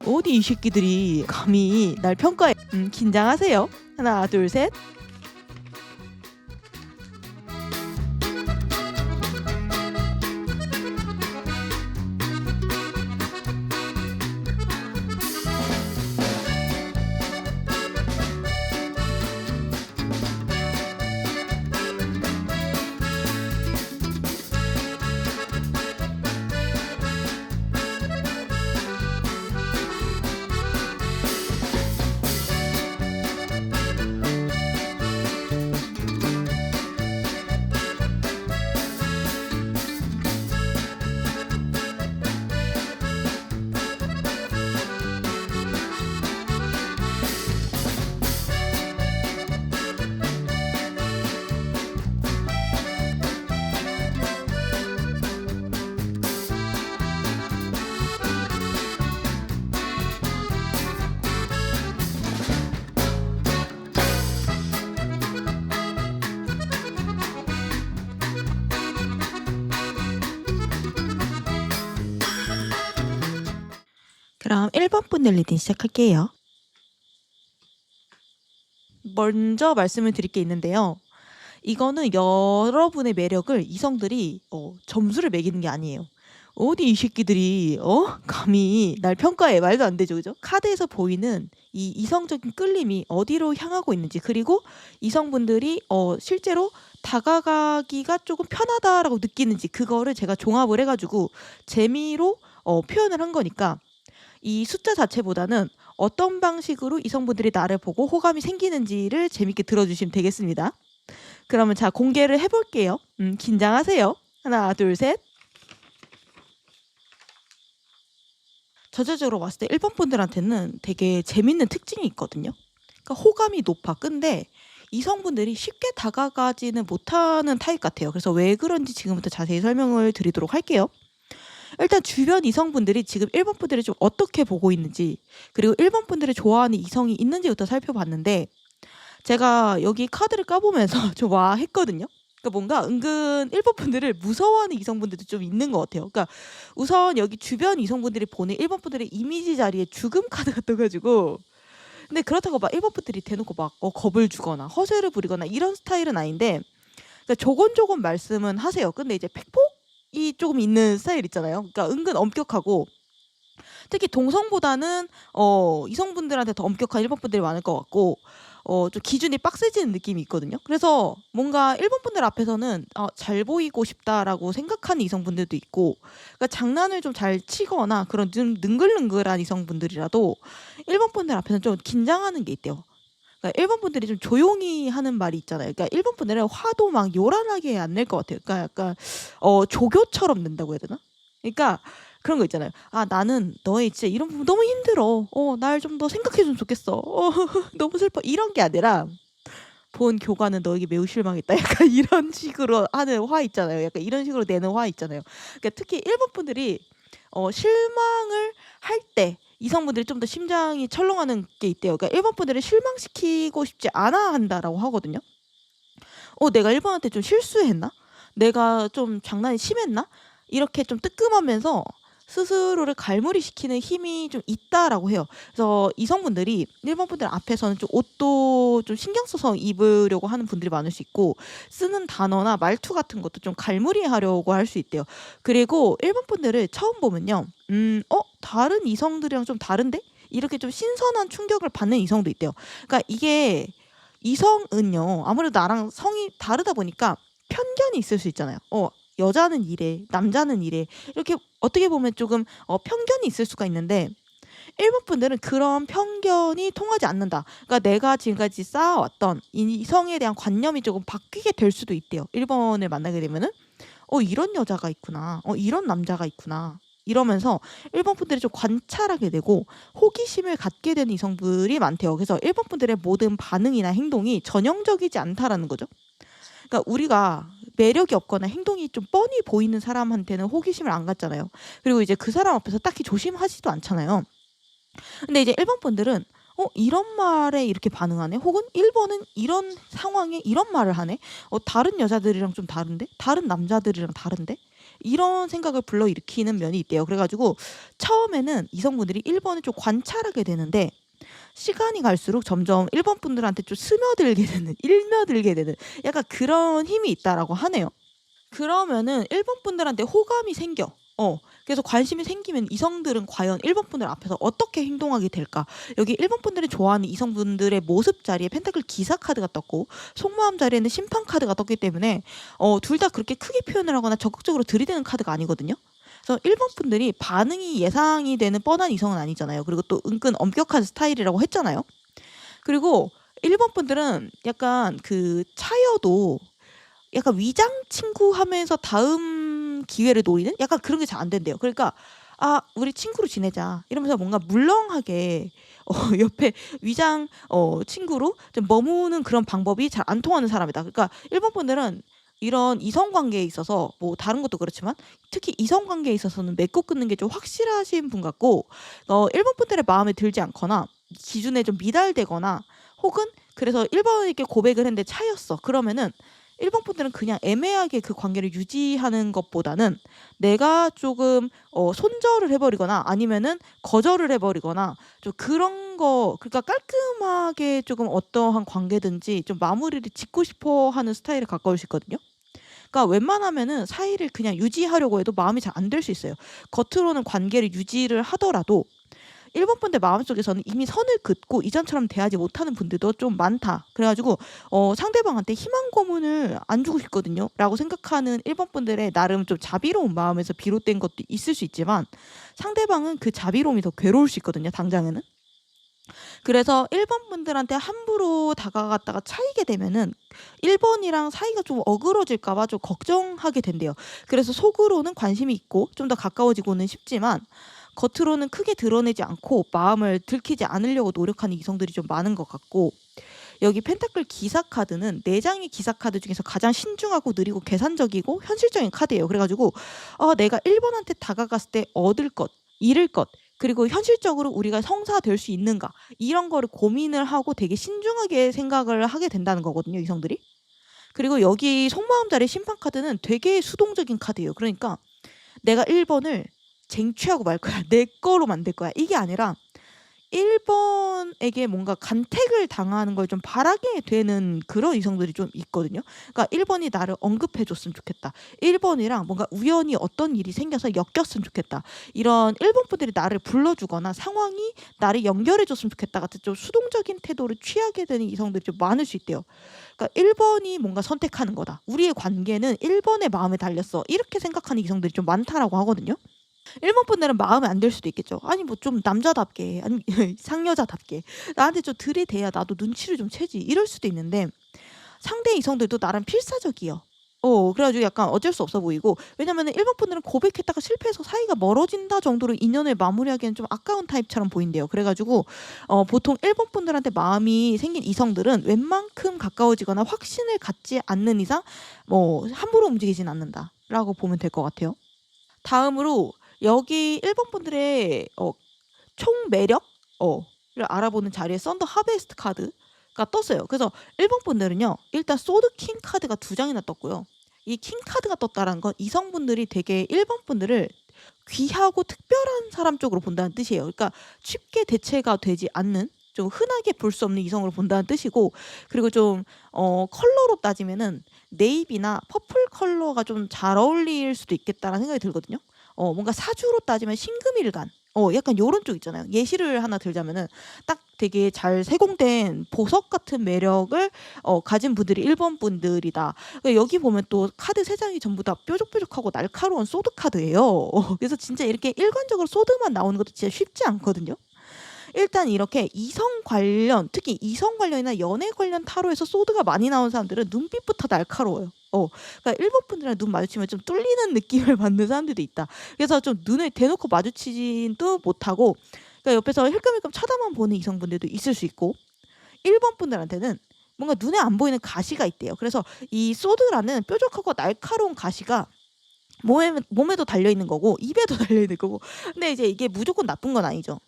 어디 이 새끼들이 감히 날 평가해. 긴장하세요. 하나, 둘, 셋. 그럼 1번 분들 리딩 시작할게요. 먼저 말씀을 드릴 게 있는데요. 이거는 여러분의 매력을 이성들이 점수를 매기는 게 아니에요. 어디 이 새끼들이 감히 날 평가해. 말도 안 되죠, 그죠? 카드에서 보이는 이 이성적인 끌림이 어디로 향하고 있는지, 그리고 이성분들이 실제로 다가가기가 조금 편하다라고 느끼는지, 그거를 제가 종합을 해가지고 재미로 표현을 한 거니까 이 숫자 자체보다는 어떤 방식으로 이성분들이 나를 보고 호감이 생기는지를 재밌게 들어주시면 되겠습니다. 그러면 자, 공개를 해볼게요. 긴장하세요. 하나, 둘, 셋. 전체적으로 봤을 때 1번 분들한테는 되게 재밌는 특징이 있거든요. 그러니까 호감이 높아. 근데 이성분들이 쉽게 다가가지는 못하는 타입 같아요. 그래서 왜 그런지 지금부터 자세히 설명을 드리도록 할게요. 일단 주변 이성분들이 지금 1번 분들을 좀 어떻게 보고 있는지, 그리고 1번 분들을 좋아하는 이성이 있는지부터 살펴봤는데, 제가 여기 카드를 까보면서 좀 와 했거든요. 그러니까 뭔가 은근 1번 분들을 무서워하는 이성분들도 좀 있는 것 같아요. 그러니까 우선 여기 주변 이성분들이 보는 1번 분들의 이미지 자리에 죽음 카드가 떠가지고, 근데 그렇다고 막 1번 분들이 대놓고 막 겁을 주거나 허세를 부리거나 이런 스타일은 아닌데, 그러니까 조곤조곤 말씀은 하세요. 근데 이제 팩폭이 조금 있는 스타일 있잖아요. 그러니까 은근 엄격하고, 특히 동성보다는 이성분들한테 더 엄격한 1번 분들이 많을 것 같고, 좀 기준이 빡세지는 느낌이 있거든요. 그래서 뭔가 1번 분들 앞에서는 잘 보이고 싶다라고 생각하는 이성분들도 있고, 그러니까 장난을 좀 잘 치거나 그런 좀 능글능글한 이성분들이라도 1번 분들 앞에서는 좀 긴장하는 게 있대요. 그러니까 1번 분들이 좀 조용히 하는 말이 있잖아요. 그러니까 1번 분들은 화도 막 요란하게 안 낼 것 같아요. 그러니까 약간 조교처럼 낸다고 해야 되나? 그러니까 그런 거 있잖아요. 아, 나는 너의 진짜 이런 부분 너무 힘들어. 날 좀 더 생각해주면 좋겠어. 너무 슬퍼. 이런 게 아니라, 본 교관은 너에게 매우 실망했다. 약간 이런 식으로 하는 화 있잖아요. 약간 이런 식으로 내는 화 있잖아요. 그러니까 특히 1번 분들이 실망을 할 때 이성분들이 좀 더 심장이 철렁하는 게 있대요. 그러니까 1번 분들을 실망시키고 싶지 않아 한다라고 하거든요. 내가 1번한테 좀 실수했나? 내가 좀 장난이 심했나? 이렇게 좀 뜨끔하면서 스스로를 갈무리시키는 힘이 좀 있다라고 해요. 그래서 이성분들이 1번 분들 앞에서는 좀 옷도 좀 신경 써서 입으려고 하는 분들이 많을 수 있고, 쓰는 단어나 말투 같은 것도 좀 갈무리하려고 할 수 있대요. 그리고 1번 분들을 처음 보면요. 다른 이성들이랑 좀 다른데? 이렇게 좀 신선한 충격을 받는 이성도 있대요. 그러니까 이게 이성은요, 아무래도 나랑 성이 다르다 보니까 편견이 있을 수 있잖아요. 여자는 이래, 남자는 이래. 이렇게 어떻게 보면 조금 편견이 있을 수가 있는데, 1번 분들은 그런 편견이 통하지 않는다. 그러니까 내가 지금까지 쌓아왔던 이성에 대한 관념이 조금 바뀌게 될 수도 있대요. 1번을 만나게 되면은 이런 여자가 있구나. 이런 남자가 있구나. 이러면서 1번 분들이 좀 관찰하게 되고 호기심을 갖게 되는 이성들이 많대요. 그래서 1번 분들의 모든 반응이나 행동이 전형적이지 않다라는 거죠. 그러니까 우리가 매력이 없거나 행동이 좀 뻔히 보이는 사람한테는 호기심을 안 갖잖아요. 그리고 이제 그 사람 앞에서 딱히 조심하지도 않잖아요. 근데 이제 1번 분들은 이런 말에 이렇게 반응하네? 혹은 1번은 이런 상황에 이런 말을 하네? 다른 여자들이랑 좀 다른데? 다른 남자들이랑 다른데? 이런 생각을 불러일으키는 면이 있대요. 그래 가지고 처음에는 이성분들이 1번을 좀 관찰하게 되는데 시간이 갈수록 점점 1번 분들한테 좀 스며들게 되는, 일며들게 되는 약간 그런 힘이 있다라고 하네요. 그러면은 1번 분들한테 호감이 생겨. 그래서 관심이 생기면 이성들은 과연 1번 분들 앞에서 어떻게 행동하게 될까? 여기 1번 분들이 좋아하는 이성분들의 모습 자리에 펜타클 기사 카드가 떴고 속마음 자리에는 심판 카드가 떴기 때문에 둘 다 그렇게 크게 표현을 하거나 적극적으로 들이대는 카드가 아니거든요. 그래서 1번 분들이 반응이 예상이 되는 뻔한 이성은 아니잖아요. 그리고 또 은근 엄격한 스타일이라고 했잖아요. 그리고 1번 분들은 약간 그 차여도 약간 위장 친구 하면서 다음 기회를 노리는 약간 그런 게 잘 안 된대요. 그러니까 아, 우리 친구로 지내자 이러면서 뭔가 물렁하게 옆에 위장 친구로 좀 머무는 그런 방법이 잘 안 통하는 사람이다. 그러니까 1번 분들은 이런 이성 관계에 있어서 뭐 다른 것도 그렇지만 특히 이성 관계에 있어서는 맺고 끊는 게 좀 확실하신 분 같고 1번 분들의 마음에 들지 않거나 기준에 좀 미달되거나 혹은 그래서 1번에게 고백을 했는데 차였어. 그러면은 1번 분들은 그냥 애매하게 그 관계를 유지하는 것보다는 내가 조금 손절을 해버리거나 아니면은 거절을 해버리거나 좀 그런 거, 그러니까 깔끔하게 조금 어떠한 관계든지 좀 마무리를 짓고 싶어 하는 스타일에 가까울 수 있거든요. 그러니까 웬만하면은 사이를 그냥 유지하려고 해도 마음이 잘 안 될 수 있어요. 겉으로는 관계를 유지를 하더라도 1번 분들 마음속에서는 이미 선을 긋고 이전처럼 대하지 못하는 분들도 좀 많다. 그래 가지고 상대방한테 희망 고문을 안 주고 싶거든요 라고 생각하는 1번 분들의 나름 좀 자비로운 마음에서 비롯된 것도 있을 수 있지만 상대방은 그 자비로움이 더 괴로울 수 있거든요, 당장에는. 그래서 1번 분들한테 함부로 다가갔다가 차이게 되면은 1번이랑 사이가 좀 어그러질까 봐 좀 걱정하게 된대요. 그래서 속으로는 관심이 있고 좀 더 가까워지고는 싶지만 겉으로는 크게 드러내지 않고 마음을 들키지 않으려고 노력하는 이성들이 좀 많은 것 같고, 여기 펜타클 기사 카드는 4장의 기사 카드 중에서 가장 신중하고 느리고 계산적이고 현실적인 카드예요. 그래가지고 내가 1번한테 다가갔을 때 얻을 것, 잃을 것, 그리고 현실적으로 우리가 성사될 수 있는가, 이런 거를 고민을 하고 되게 신중하게 생각을 하게 된다는 거거든요, 이성들이. 그리고 여기 속마음 자리 심판 카드는 되게 수동적인 카드예요. 그러니까 내가 1번을 쟁취하고 말 거야. 내 거로 만들 거야. 이게 아니라 1번에게 뭔가 간택을 당하는 걸 좀 바라게 되는 그런 이성들이 좀 있거든요. 그러니까 1번이 나를 언급해 줬으면 좋겠다. 1번이랑 뭔가 우연히 어떤 일이 생겨서 엮였으면 좋겠다. 이런 1번 분들이 나를 불러주거나 상황이 나를 연결해 줬으면 좋겠다 같은 좀 수동적인 태도를 취하게 되는 이성들이 좀 많을 수 있대요. 그러니까 1번이 뭔가 선택하는 거다. 우리의 관계는 1번의 마음에 달렸어. 이렇게 생각하는 이성들이 좀 많다라고 하거든요. 1번 분들은 마음에 안 들 수도 있겠죠. 아니 뭐 좀 남자답게 아니 상여자답게 나한테 좀 들이대야 나도 눈치를 좀 채지, 이럴 수도 있는데 상대 이성들도 나름 필사적이요. 그래가지고 약간 어쩔 수 없어 보이고, 왜냐면은 1번 분들은 고백했다가 실패해서 사이가 멀어진다 정도로 인연을 마무리하기엔 좀 아까운 타입처럼 보인대요. 그래가지고 보통 1번 분들한테 마음이 생긴 이성들은 웬만큼 가까워지거나 확신을 갖지 않는 이상 뭐 함부로 움직이진 않는다라고 보면 될 것 같아요. 다음으로 여기 1번 분들의 총 매력 를 알아보는 자리에 썬더 하베스트 카드가 떴어요. 그래서 1번 분들은요, 일단 소드 킹 카드가 2장이나 떴고요. 이 킹 카드가 떴다는 건 이성분들이 되게 1번 분들을 귀하고 특별한 사람 쪽으로 본다는 뜻이에요. 그러니까 쉽게 대체가 되지 않는, 좀 흔하게 볼 수 없는 이성으로 본다는 뜻이고, 그리고 좀 컬러로 따지면은 네이비나 퍼플 컬러가 좀 잘 어울릴 수도 있겠다라는 생각이 들거든요. 뭔가 사주로 따지면 신금일간 약간 요런 쪽 있잖아요. 예시를 하나 들자면은 딱 되게 잘 세공된 보석 같은 매력을 가진 분들이 1번 분들이다. 그러니까 여기 보면 또 카드 3장이 전부 다 뾰족뾰족하고 날카로운 소드 카드예요. 그래서 진짜 이렇게 일관적으로 소드만 나오는 것도 진짜 쉽지 않거든요. 일단 이렇게 이성 관련, 특히 이성 관련이나 연애 관련 타로에서 소드가 많이 나온 사람들은 눈빛부터 날카로워요. 그러니까 1번 분들이랑 눈 마주치면 좀 뚫리는 느낌을 받는 사람들도 있다. 그래서 좀 눈을 대놓고 마주치지도 못하고, 그러니까 옆에서 힐끔힐끔 쳐다만 보는 이성분들도 있을 수 있고, 1번 분들한테는 뭔가 눈에 안 보이는 가시가 있대요. 그래서 이 소드라는 뾰족하고 날카로운 가시가 몸에도 달려있는 거고 입에도 달려있는 거고, 근데 이제 이게 무조건 나쁜 건 아니죠.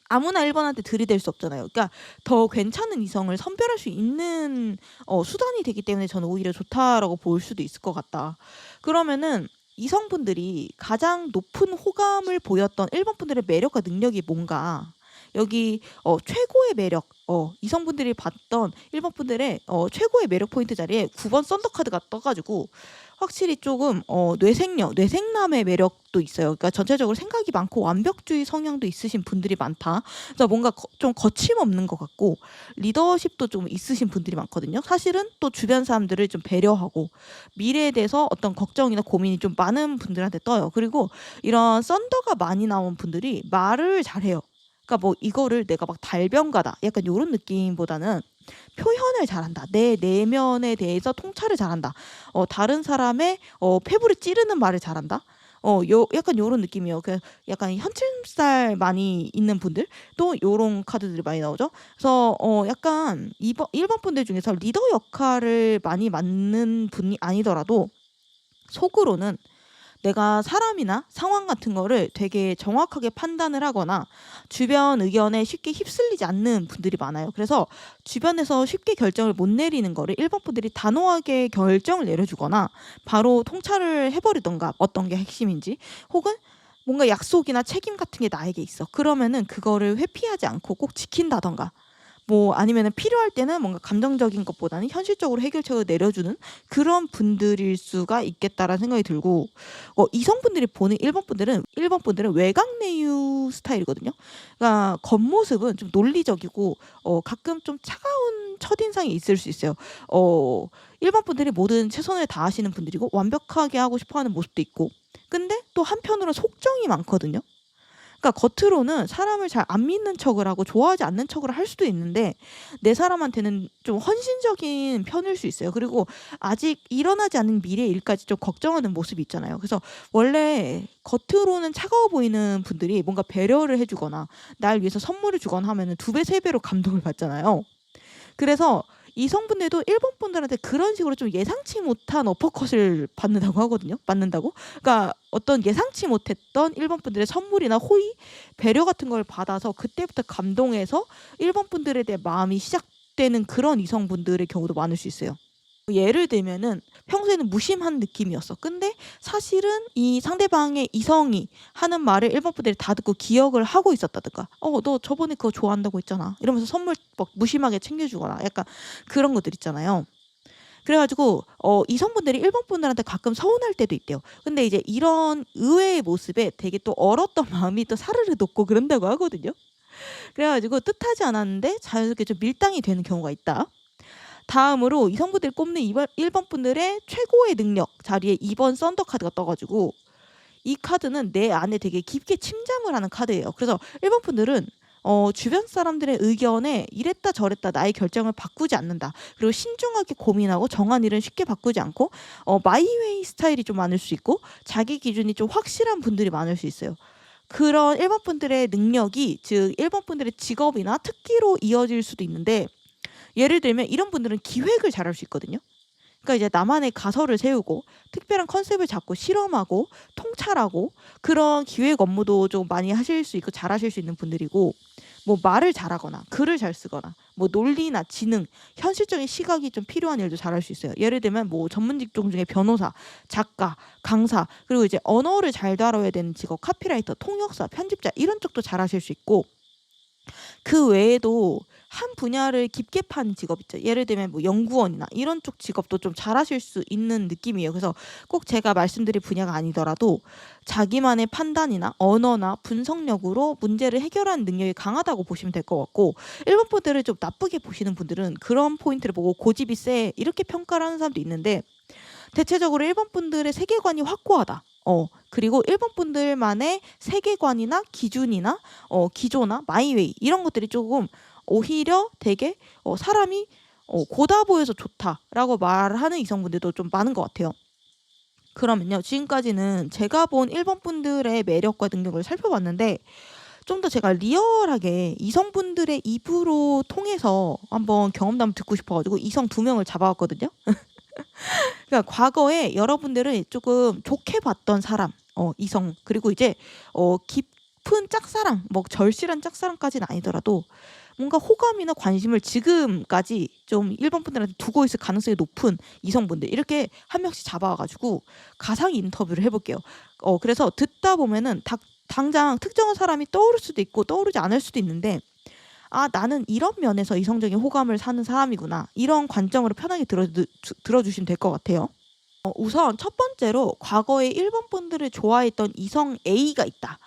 아무나 1번한테 들이댈 수 없잖아요. 그러니까 더 괜찮은 이성을 선별할 수 있는 수단이 되기 때문에 저는 오히려 좋다라고 볼 수도 있을 것 같다. 그러면은 이성분들이 가장 높은 호감을 보였던 1번 분들의 매력과 능력이 뭔가 여기 최고의 매력 이성분들이 봤던 1번 분들의 최고의 매력 포인트 자리에 9번 썬더카드가 떠가지고 확실히 조금 뇌생남의 매력도 있어요. 그러니까 전체적으로 생각이 많고 완벽주의 성향도 있으신 분들이 많다. 그래서 뭔가 좀 거침없는 것 같고 리더십도 좀 있으신 분들이 많거든요. 사실은 또 주변 사람들을 좀 배려하고 미래에 대해서 어떤 걱정이나 고민이 좀 많은 분들한테 떠요. 그리고 이런 썬더가 많이 나온 분들이 말을 잘해요. 그러니까 뭐 이거를 내가 막 달변가다 약간 요런 느낌보다는 표현을 잘한다. 내 내면에 대해서 통찰을 잘한다. 다른 사람의 폐부를 찌르는 말을 잘한다. 약간 요런 느낌이에요. 그 약간 현침살 많이 있는 분들 또 요런 카드들이 많이 나오죠. 그래서 약간 1번 분들 중에서 리더 역할을 많이 맡는 분이 아니더라도 속으로는 내가 사람이나 상황 같은 거를 되게 정확하게 판단을 하거나 주변 의견에 쉽게 휩쓸리지 않는 분들이 많아요. 그래서 주변에서 쉽게 결정을 못 내리는 거를 1번 분들이 단호하게 결정을 내려주거나 바로 통찰을 해버리던가 어떤 게 핵심인지 혹은 뭔가 약속이나 책임 같은 게 나에게 있어. 그러면은 그거를 회피하지 않고 꼭 지킨다던가 뭐 아니면은 필요할 때는 뭔가 감정적인 것보다는 현실적으로 해결책을 내려주는 그런 분들일 수가 있겠다라는 생각이 들고 이성분들이 보는 1번 분들은 외곽내유 스타일이거든요. 그러니까 겉모습은 좀 논리적이고 가끔 좀 차가운 첫인상이 있을 수 있어요. 1번 분들이 모든 최선을 다하시는 분들이고 완벽하게 하고 싶어하는 모습도 있고 근데 또 한편으로는 속정이 많거든요. 그러니까 겉으로는 사람을 잘 안 믿는 척을 하고 좋아하지 않는 척을 할 수도 있는데 내 사람한테는 좀 헌신적인 편일 수 있어요. 그리고 아직 일어나지 않은 미래의 일까지 좀 걱정하는 모습이 있잖아요. 그래서 원래 겉으로는 차가워 보이는 분들이 뭔가 배려를 해주거나 날 위해서 선물을 주거나 하면은 2배, 3배로 감동을 받잖아요. 그래서 이성분들도 1번 분들한테 그런 식으로 좀 예상치 못한 어퍼컷을 받는다고 하거든요. 받는다고. 그러니까 어떤 예상치 못했던 1번 분들의 선물이나 호의, 배려 같은 걸 받아서 그때부터 감동해서 1번 분들에 대해 마음이 시작되는 그런 이성분들의 경우도 많을 수 있어요. 예를 들면은 평소에는 무심한 느낌이었어. 근데 사실은 이 상대방의 이성이 하는 말을 1번 분들이 다 듣고 기억을 하고 있었다든가. 너 저번에 그거 좋아한다고 했잖아. 이러면서 선물 막 무심하게 챙겨주거나 약간 그런 것들 있잖아요. 그래가지고 이성분들이 1번 분들한테 가끔 서운할 때도 있대요. 근데 이제 이런 의외의 모습에 되게 또 얼었던 마음이 또 사르르 돋고 그런다고 하거든요. 그래가지고 뜻하지 않았는데 자연스럽게 좀 밀당이 되는 경우가 있다. 다음으로 이성분들이 꼽는 1번 분들의 최고의 능력 자리에 2번 썬더 카드가 떠가지고 이 카드는 내 안에 되게 깊게 침잠을 하는 카드예요. 그래서 1번 분들은 주변 사람들의 의견에 이랬다 저랬다 나의 결정을 바꾸지 않는다. 그리고 신중하게 고민하고 정한 일은 쉽게 바꾸지 않고 마이웨이 스타일이 좀 많을 수 있고 자기 기준이 좀 확실한 분들이 많을 수 있어요. 그런 1번 분들의 능력이 즉 1번 분들의 직업이나 특기로 이어질 수도 있는데 예를 들면 이런 분들은 기획을 잘할 수 있거든요. 그러니까 이제 나만의 가설을 세우고 특별한 컨셉을 잡고 실험하고 통찰하고 그런 기획 업무도 좀 많이 하실 수 있고 잘하실 수 있는 분들이고 뭐 말을 잘하거나 글을 잘 쓰거나 뭐 논리나 지능, 현실적인 시각이 좀 필요한 일도 잘할 수 있어요. 예를 들면 뭐 전문 직종 중에 변호사, 작가, 강사 그리고 이제 언어를 잘 다뤄야 되는 직업, 카피라이터, 통역사, 편집자 이런 쪽도 잘하실 수 있고 그 외에도 한 분야를 깊게 판 직업 있죠. 예를 들면 뭐 연구원이나 이런 쪽 직업도 좀 잘하실 수 있는 느낌이에요. 그래서 꼭 제가 말씀드릴 분야가 아니더라도 자기만의 판단이나 언어나 분석력으로 문제를 해결하는 능력이 강하다고 보시면 될 것 같고 1번 분들을 좀 나쁘게 보시는 분들은 그런 포인트를 보고 고집이 세 이렇게 평가를 하는 사람도 있는데 대체적으로 1번 분들의 세계관이 확고하다. 그리고 1번 분들만의 세계관이나 기준이나 기조나 마이웨이 이런 것들이 조금 오히려 되게 사람이 고다 보여서 좋다라고 말하는 이성분들도 좀 많은 것 같아요. 그러면요. 지금까지는 제가 본 1번 분들의 매력과 능력을 살펴봤는데 좀 더 제가 리얼하게 이성분들의 입으로 통해서 한번 경험담을 듣고 싶어가지고 이성 2명을 잡아왔거든요. 그러니까 과거에 여러분들은 조금 좋게 봤던 사람, 이성 그리고 이제 깊은 높은 짝사랑, 뭐 절실한 짝사랑까지는 아니더라도 뭔가 호감이나 관심을 지금까지 좀 1번 분들한테 두고 있을 가능성이 높은 이성분들 이렇게 한 명씩 잡아와 가지고 가상 인터뷰를 해 볼게요. 그래서 듣다 보면은 당장 특정한 사람이 떠오를 수도 있고 떠오르지 않을 수도 있는데 '아 나는 이런 면에서 이성적인 호감을 사는 사람이구나.' 이런 관점으로 편하게 들어주시면 될 것 같아요. 우선 첫 번째로 과거에 1번 분들을 좋아했던 이성 A가 있다.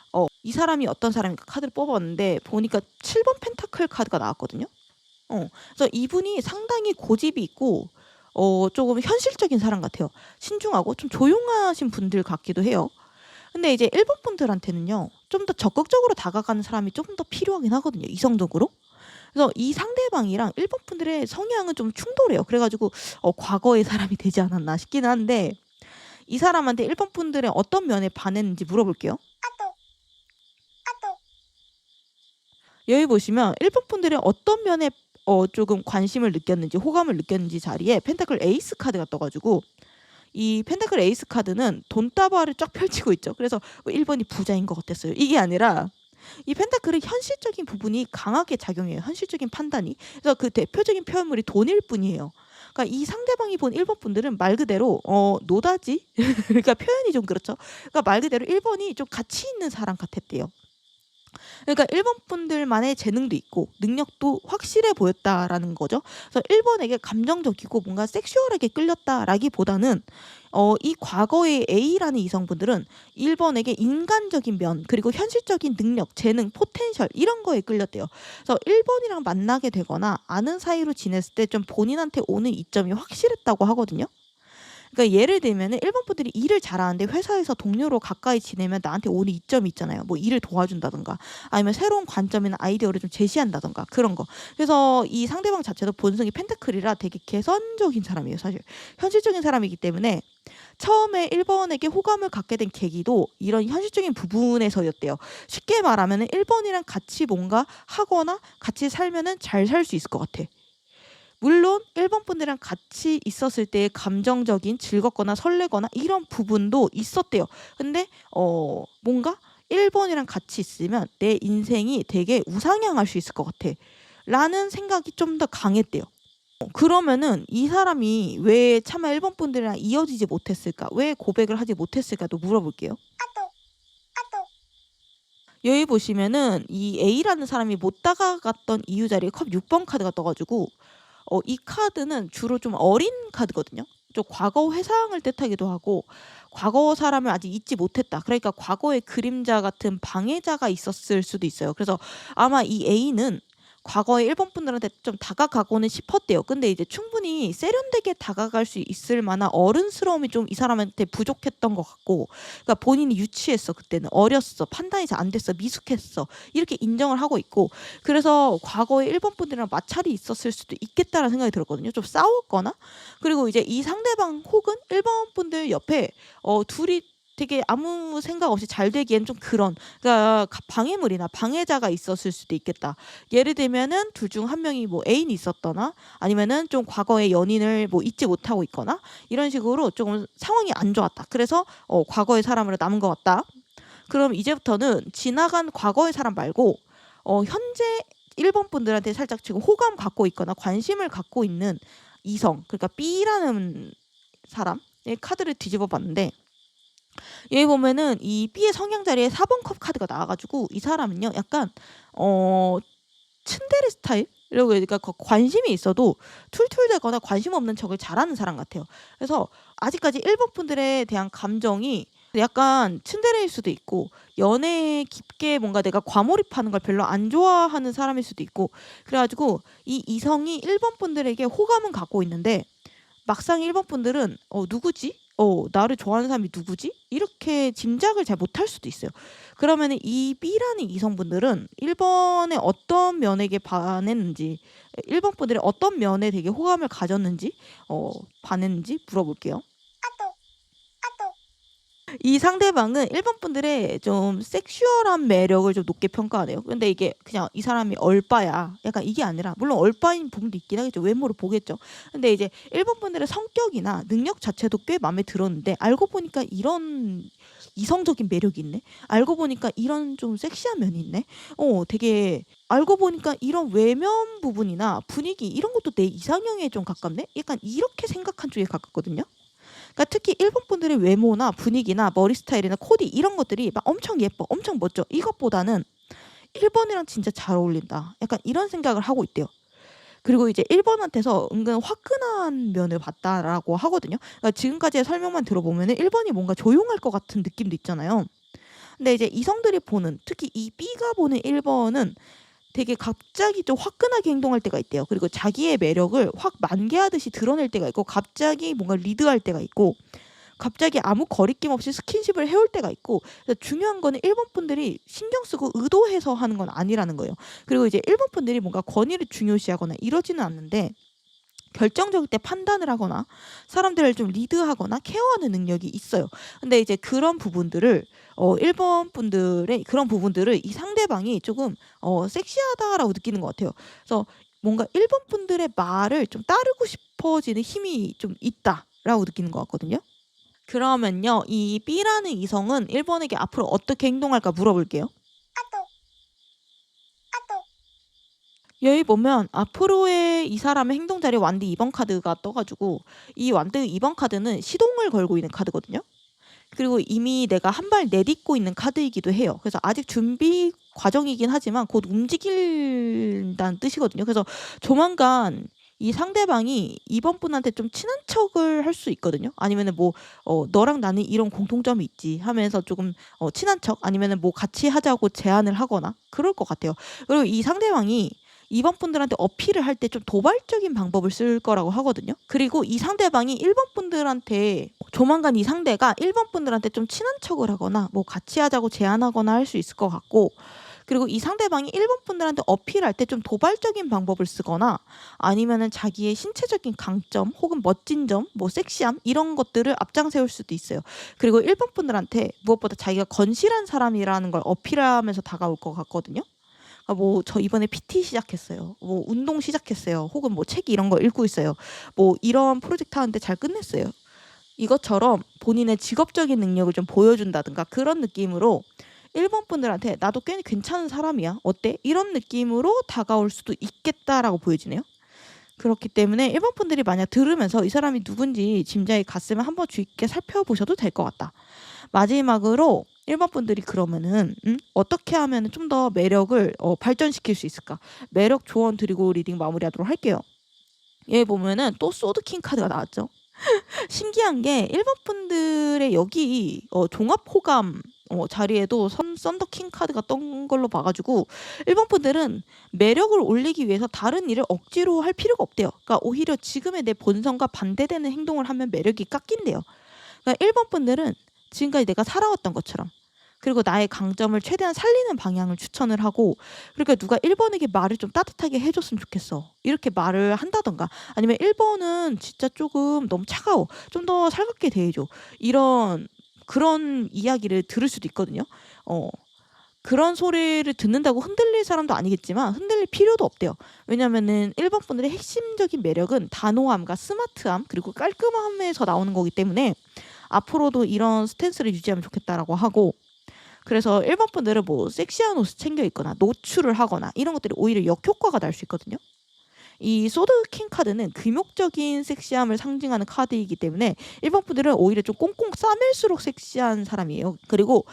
이 사람이 어떤 사람인가 카드를 뽑았는데 보니까 7번 펜타클 카드가 나왔거든요. 그래서 이분이 상당히 고집이 있고 조금 현실적인 사람 같아요. 신중하고 좀 조용하신 분들 같기도 해요. 근데 이제 1번 분들한테는요. 좀 더 적극적으로 다가가는 사람이 조금 더 필요하긴 하거든요, 이성적으로. 그래서 이 상대방이랑 1번 분들의 성향은 좀 충돌해요. 그래 가지고 과거의 사람이 되지 않았나 싶기는 한데 이 사람한테 1번 분들의 어떤 면에 반했는지 물어볼게요. 여기 보시면 1번 분들의 어떤 면에 조금 관심을 느꼈는지 호감을 느꼈는지 자리에 펜타클 에이스 카드가 떠 가지고 이 펜타클 에이스 카드는 돈다발을 쫙 펼치고 있죠. 그래서 1번이 부자인 것 같았어요. 이게 아니라 이 펜타클의 현실적인 부분이 강하게 작용해요. 현실적인 판단이. 그래서 그 대표적인 표현물이 돈일 뿐이에요. 그러니까 이 상대방이 본 1번 분들은 말 그대로 노다지 그러니까 표현이 좀 그렇죠. 그러니까 말 그대로 1번이 좀 가치 있는 사람 같았대요. 그러니까 1번 분들만의 재능도 있고 능력도 확실해 보였다라는 거죠. 그래서 1번에게 감정적이고 뭔가 섹슈얼하게 끌렸다라기보다는 이 과거의 A라는 이성분들은 1번에게 인간적인 면 그리고 현실적인 능력, 재능, 포텐셜 이런 거에 끌렸대요. 그래서 1번이랑 만나게 되거나 아는 사이로 지냈을 때 좀 본인한테 오는 이점이 확실했다고 하거든요. 그러니까 예를 들면은 1번 분들이 일을 잘하는데 회사에서 동료로 가까이 지내면 나한테 오는 이점이 있잖아요. 뭐 일을 도와준다든가 아니면 새로운 관점이나 아이디어를 좀 제시한다든가 그런 거. 그래서 이 상대방 자체도 본성이 펜타클이라 되게 개선적인 사람이에요, 사실. 현실적인 사람이기 때문에 처음에 1번에게 호감을 갖게 된 계기도 이런 현실적인 부분에서였대요. 쉽게 말하면은 1번이랑 같이 뭔가 하거나 같이 살면은 잘 살 수 있을 것 같아. 물론 1번 분들이랑 같이 있었을 때의 감정적인 즐겁거나 설레거나 이런 부분도 있었대요. 근데 뭔가 1번이랑 같이 있으면 내 인생이 되게 우상향할 수 있을 것 같아. 라는 생각이 좀 더 강했대요. 그러면은 이 사람이 왜 차마 1번 분들이랑 이어지지 못했을까? 왜 고백을 하지 못했을까도 물어볼게요. 여기 보시면은 이 A라는 사람이 못 다가갔던 이유 자리에 컵 6번 카드가 떠가지고 이 카드는 주로 좀 어린 카드거든요. 좀 과거 회상을 뜻하기도 하고 과거 사람을 아직 잊지 못했다. 그러니까 과거의 그림자 같은 방해자가 있었을 수도 있어요. 그래서 아마 이 A는 과거의 1번 분들한테 좀 다가가고는 싶었대요. 근데 이제 충분히 세련되게 다가갈 수 있을 만한 어른스러움이 좀 이 사람한테 부족했던 것 같고 그러니까 본인이 유치했어. 그때는 어렸어. 판단이 잘 안 됐어. 미숙했어. 이렇게 인정을 하고 있고 그래서 과거에 1번 분들이랑 마찰이 있었을 수도 있겠다라는 생각이 들었거든요. 좀 싸웠거나 그리고 이제 이 상대방 혹은 1번 분들 옆에 둘이 되게 아무 생각 없이 잘 되기엔 좀 그러니까 방해물이나 방해자가 있었을 수도 있겠다. 예를 들면은 둘 중 한 명이 뭐 애인이 있었거나 아니면은 좀 과거의 연인을 뭐 잊지 못하고 있거나 이런 식으로 조금 상황이 안 좋았다. 그래서 과거의 사람으로 남은 것 같다. 그럼 이제부터는 지나간 과거의 사람 말고 현재 1번 분들한테 살짝 지금 호감 갖고 있거나 관심을 갖고 있는 이성 그러니까 B라는 사람의 카드를 뒤집어 봤는데 여기 보면은 이 B의 성향 자리에 4번 컵 카드가 나와가지고 이 사람은요 약간 츤데레 스타일? 이러고 그러니까 관심이 있어도 툴툴대거나 관심 없는 척을 잘하는 사람 같아요. 그래서 아직까지 1번 분들에 대한 감정이 약간 츤데레일 수도 있고 연애에 깊게 뭔가 내가 과몰입하는 걸 별로 안 좋아하는 사람일 수도 있고 그래가지고 이 이성이 1번 분들에게 호감은 갖고 있는데 막상 1번 분들은 누구지? 나를 좋아하는 사람이 누구지? 이렇게 짐작을 잘 못할 수도 있어요. 그러면은 이 B라는 이성분들은 1번의 어떤 면에게 반했는지 1번 분들이 어떤 면에 되게 호감을 가졌는지 반했는지 물어볼게요. 이 상대방은 1번 분들의 좀 섹슈얼한 매력을 좀 높게 평가하네요. 근데 이게 그냥 이 사람이 얼빠야. 약간 이게 아니라 물론 얼빠인 부분도 있긴 하겠죠. 외모를 보겠죠. 근데 이제 1번 분들의 성격이나 능력 자체도 꽤 마음에 들었는데 알고 보니까 이런 이성적인 매력이 있네. 알고 보니까 이런 좀 섹시한 면이 있네. 되게 알고 보니까 이런 외면 부분이나 분위기 이런 것도 내 이상형에 좀 가깝네. 약간 이렇게 생각한 쪽에 가깝거든요. 그러니까 특히 일본 분들의 외모나 분위기나 머리 스타일이나 코디 이런 것들이 막 엄청 예뻐, 엄청 멋져. 이것보다는 '일본이랑 진짜 잘 어울린다.' 약간 이런 생각을 하고 있대요. 그리고 이제 일본한테서 은근 화끈한 면을 봤다라고 하거든요. 그러니까 지금까지의 설명만 들어보면은 일본이 뭔가 조용할 것 같은 느낌도 있잖아요. 근데 이제 이성들이 보는, 특히 이 B가 보는 일본은 되게 갑자기 좀 화끈하게 행동할 때가 있대요. 그리고 자기의 매력을 확 만개하듯이 드러낼 때가 있고, 갑자기 뭔가 리드할 때가 있고, 갑자기 아무 거리낌 없이 스킨십을 해올 때가 있고. 그래서 중요한 거는 일본 분들이 신경 쓰고 의도해서 하는 건 아니라는 거예요. 그리고 이제 일본 분들이 뭔가 권위를 중요시하거나 이러지는 않는데, 결정적일 때 판단을 하거나 사람들을 좀 리드하거나 케어하는 능력이 있어요. 근데 이제 그런 부분들을 일본 분들의 그런 부분들을 이 상대방이 조금 섹시하다라고 느끼는 것 같아요. 그래서 뭔가 일본 분들의 말을 좀 따르고 싶어지는 힘이 좀 있다라고 느끼는 것 같거든요. 그러면요, 이 B라는 이성은 일본에게 앞으로 어떻게 행동할까 물어볼게요. 여기 보면 앞으로의 이 사람의 행동 자리에 완드 2번 카드가 떠가지고, 이 완드 2번 카드는 시동을 걸고 있는 카드거든요. 그리고 이미 내가 한 발 내딛고 있는 카드이기도 해요. 그래서 아직 준비 과정이긴 하지만 곧 움직인다는 뜻이거든요. 그래서 조만간 이 상대방이 이번 분한테 좀 친한 척을 할 수 있거든요. 아니면은 뭐 너랑 나는 이런 공통점이 있지 하면서 조금 친한 척, 아니면은 뭐 같이 하자고 제안을 하거나 그럴 것 같아요. 그리고 이 상대방이 이번 분들한테 어필을 할 때 좀 도발적인 방법을 쓸 거라고 하거든요. 그리고 이 상대방이 1번 분들한테 조만간 이 상대가 1번 분들한테 좀 친한 척을 하거나 뭐 같이 하자고 제안하거나 할 수 있을 것 같고, 그리고 이 상대방이 1번 분들한테 어필할 때 좀 도발적인 방법을 쓰거나 아니면은 자기의 신체적인 강점 혹은 멋진 점, 뭐 섹시함 이런 것들을 앞장세울 수도 있어요. 그리고 1번 분들한테 무엇보다 자기가 건실한 사람이라는 걸 어필하면서 다가올 것 같거든요. 뭐 저 이번에 PT 시작했어요. 뭐 운동 시작했어요. 혹은 뭐 책 이런 거 읽고 있어요. 뭐 이런 프로젝트 하는데 잘 끝냈어요. 이것처럼 본인의 직업적인 능력을 좀 보여준다든가 그런 느낌으로 1번 분들한테 나도 꽤 괜찮은 사람이야. 어때? 이런 느낌으로 다가올 수도 있겠다라고 보여지네요. 그렇기 때문에 1번 분들이 만약 들으면서 이 사람이 누군지 짐작이 갔으면 한번 주의 깊게 살펴보셔도 될 것 같다. 마지막으로 1번 분들이 그러면은 어떻게 하면 좀 더 매력을 발전시킬 수 있을까? 매력 조언 드리고 리딩 마무리하도록 할게요. 얘 보면은 또 소드킹 카드가 나왔죠. 신기한 게 1번 분들의 여기 종합 호감 자리에도 썬더킹 카드가 떤 걸로 봐가지고 1번 분들은 매력을 올리기 위해서 다른 일을 억지로 할 필요가 없대요. 그러니까 오히려 지금의 내 본성과 반대되는 행동을 하면 매력이 깎인대요. 그러니까 1번 분들은 지금까지 내가 살아왔던 것처럼, 그리고 나의 강점을 최대한 살리는 방향을 추천을 하고, 그러니까 누가 1번에게 말을 좀 따뜻하게 해줬으면 좋겠어, 이렇게 말을 한다던가, 아니면 1번은 진짜 조금 너무 차가워, 좀 더 살갑게 대해줘, 이런 그런 이야기를 들을 수도 있거든요. 그런 소리를 듣는다고 흔들릴 사람도 아니겠지만 흔들릴 필요도 없대요. 왜냐면은 1번 분들의 핵심적인 매력은 단호함과 스마트함 그리고 깔끔함에서 나오는 거기 때문에 앞으로도 이런 스탠스를 유지하면 좋겠다라고 하고, 그래서 1번 분들은 뭐 섹시한 옷을 챙겨 입거나 노출을 하거나 이런 것들이 오히려 역효과가 날 수 있거든요. 이 소드 킹 카드는 금욕적인 섹시함을 상징하는 카드이기 때문에 1번 분들은 오히려 좀 꽁꽁 싸맬수록 섹시한 사람이에요. 그리고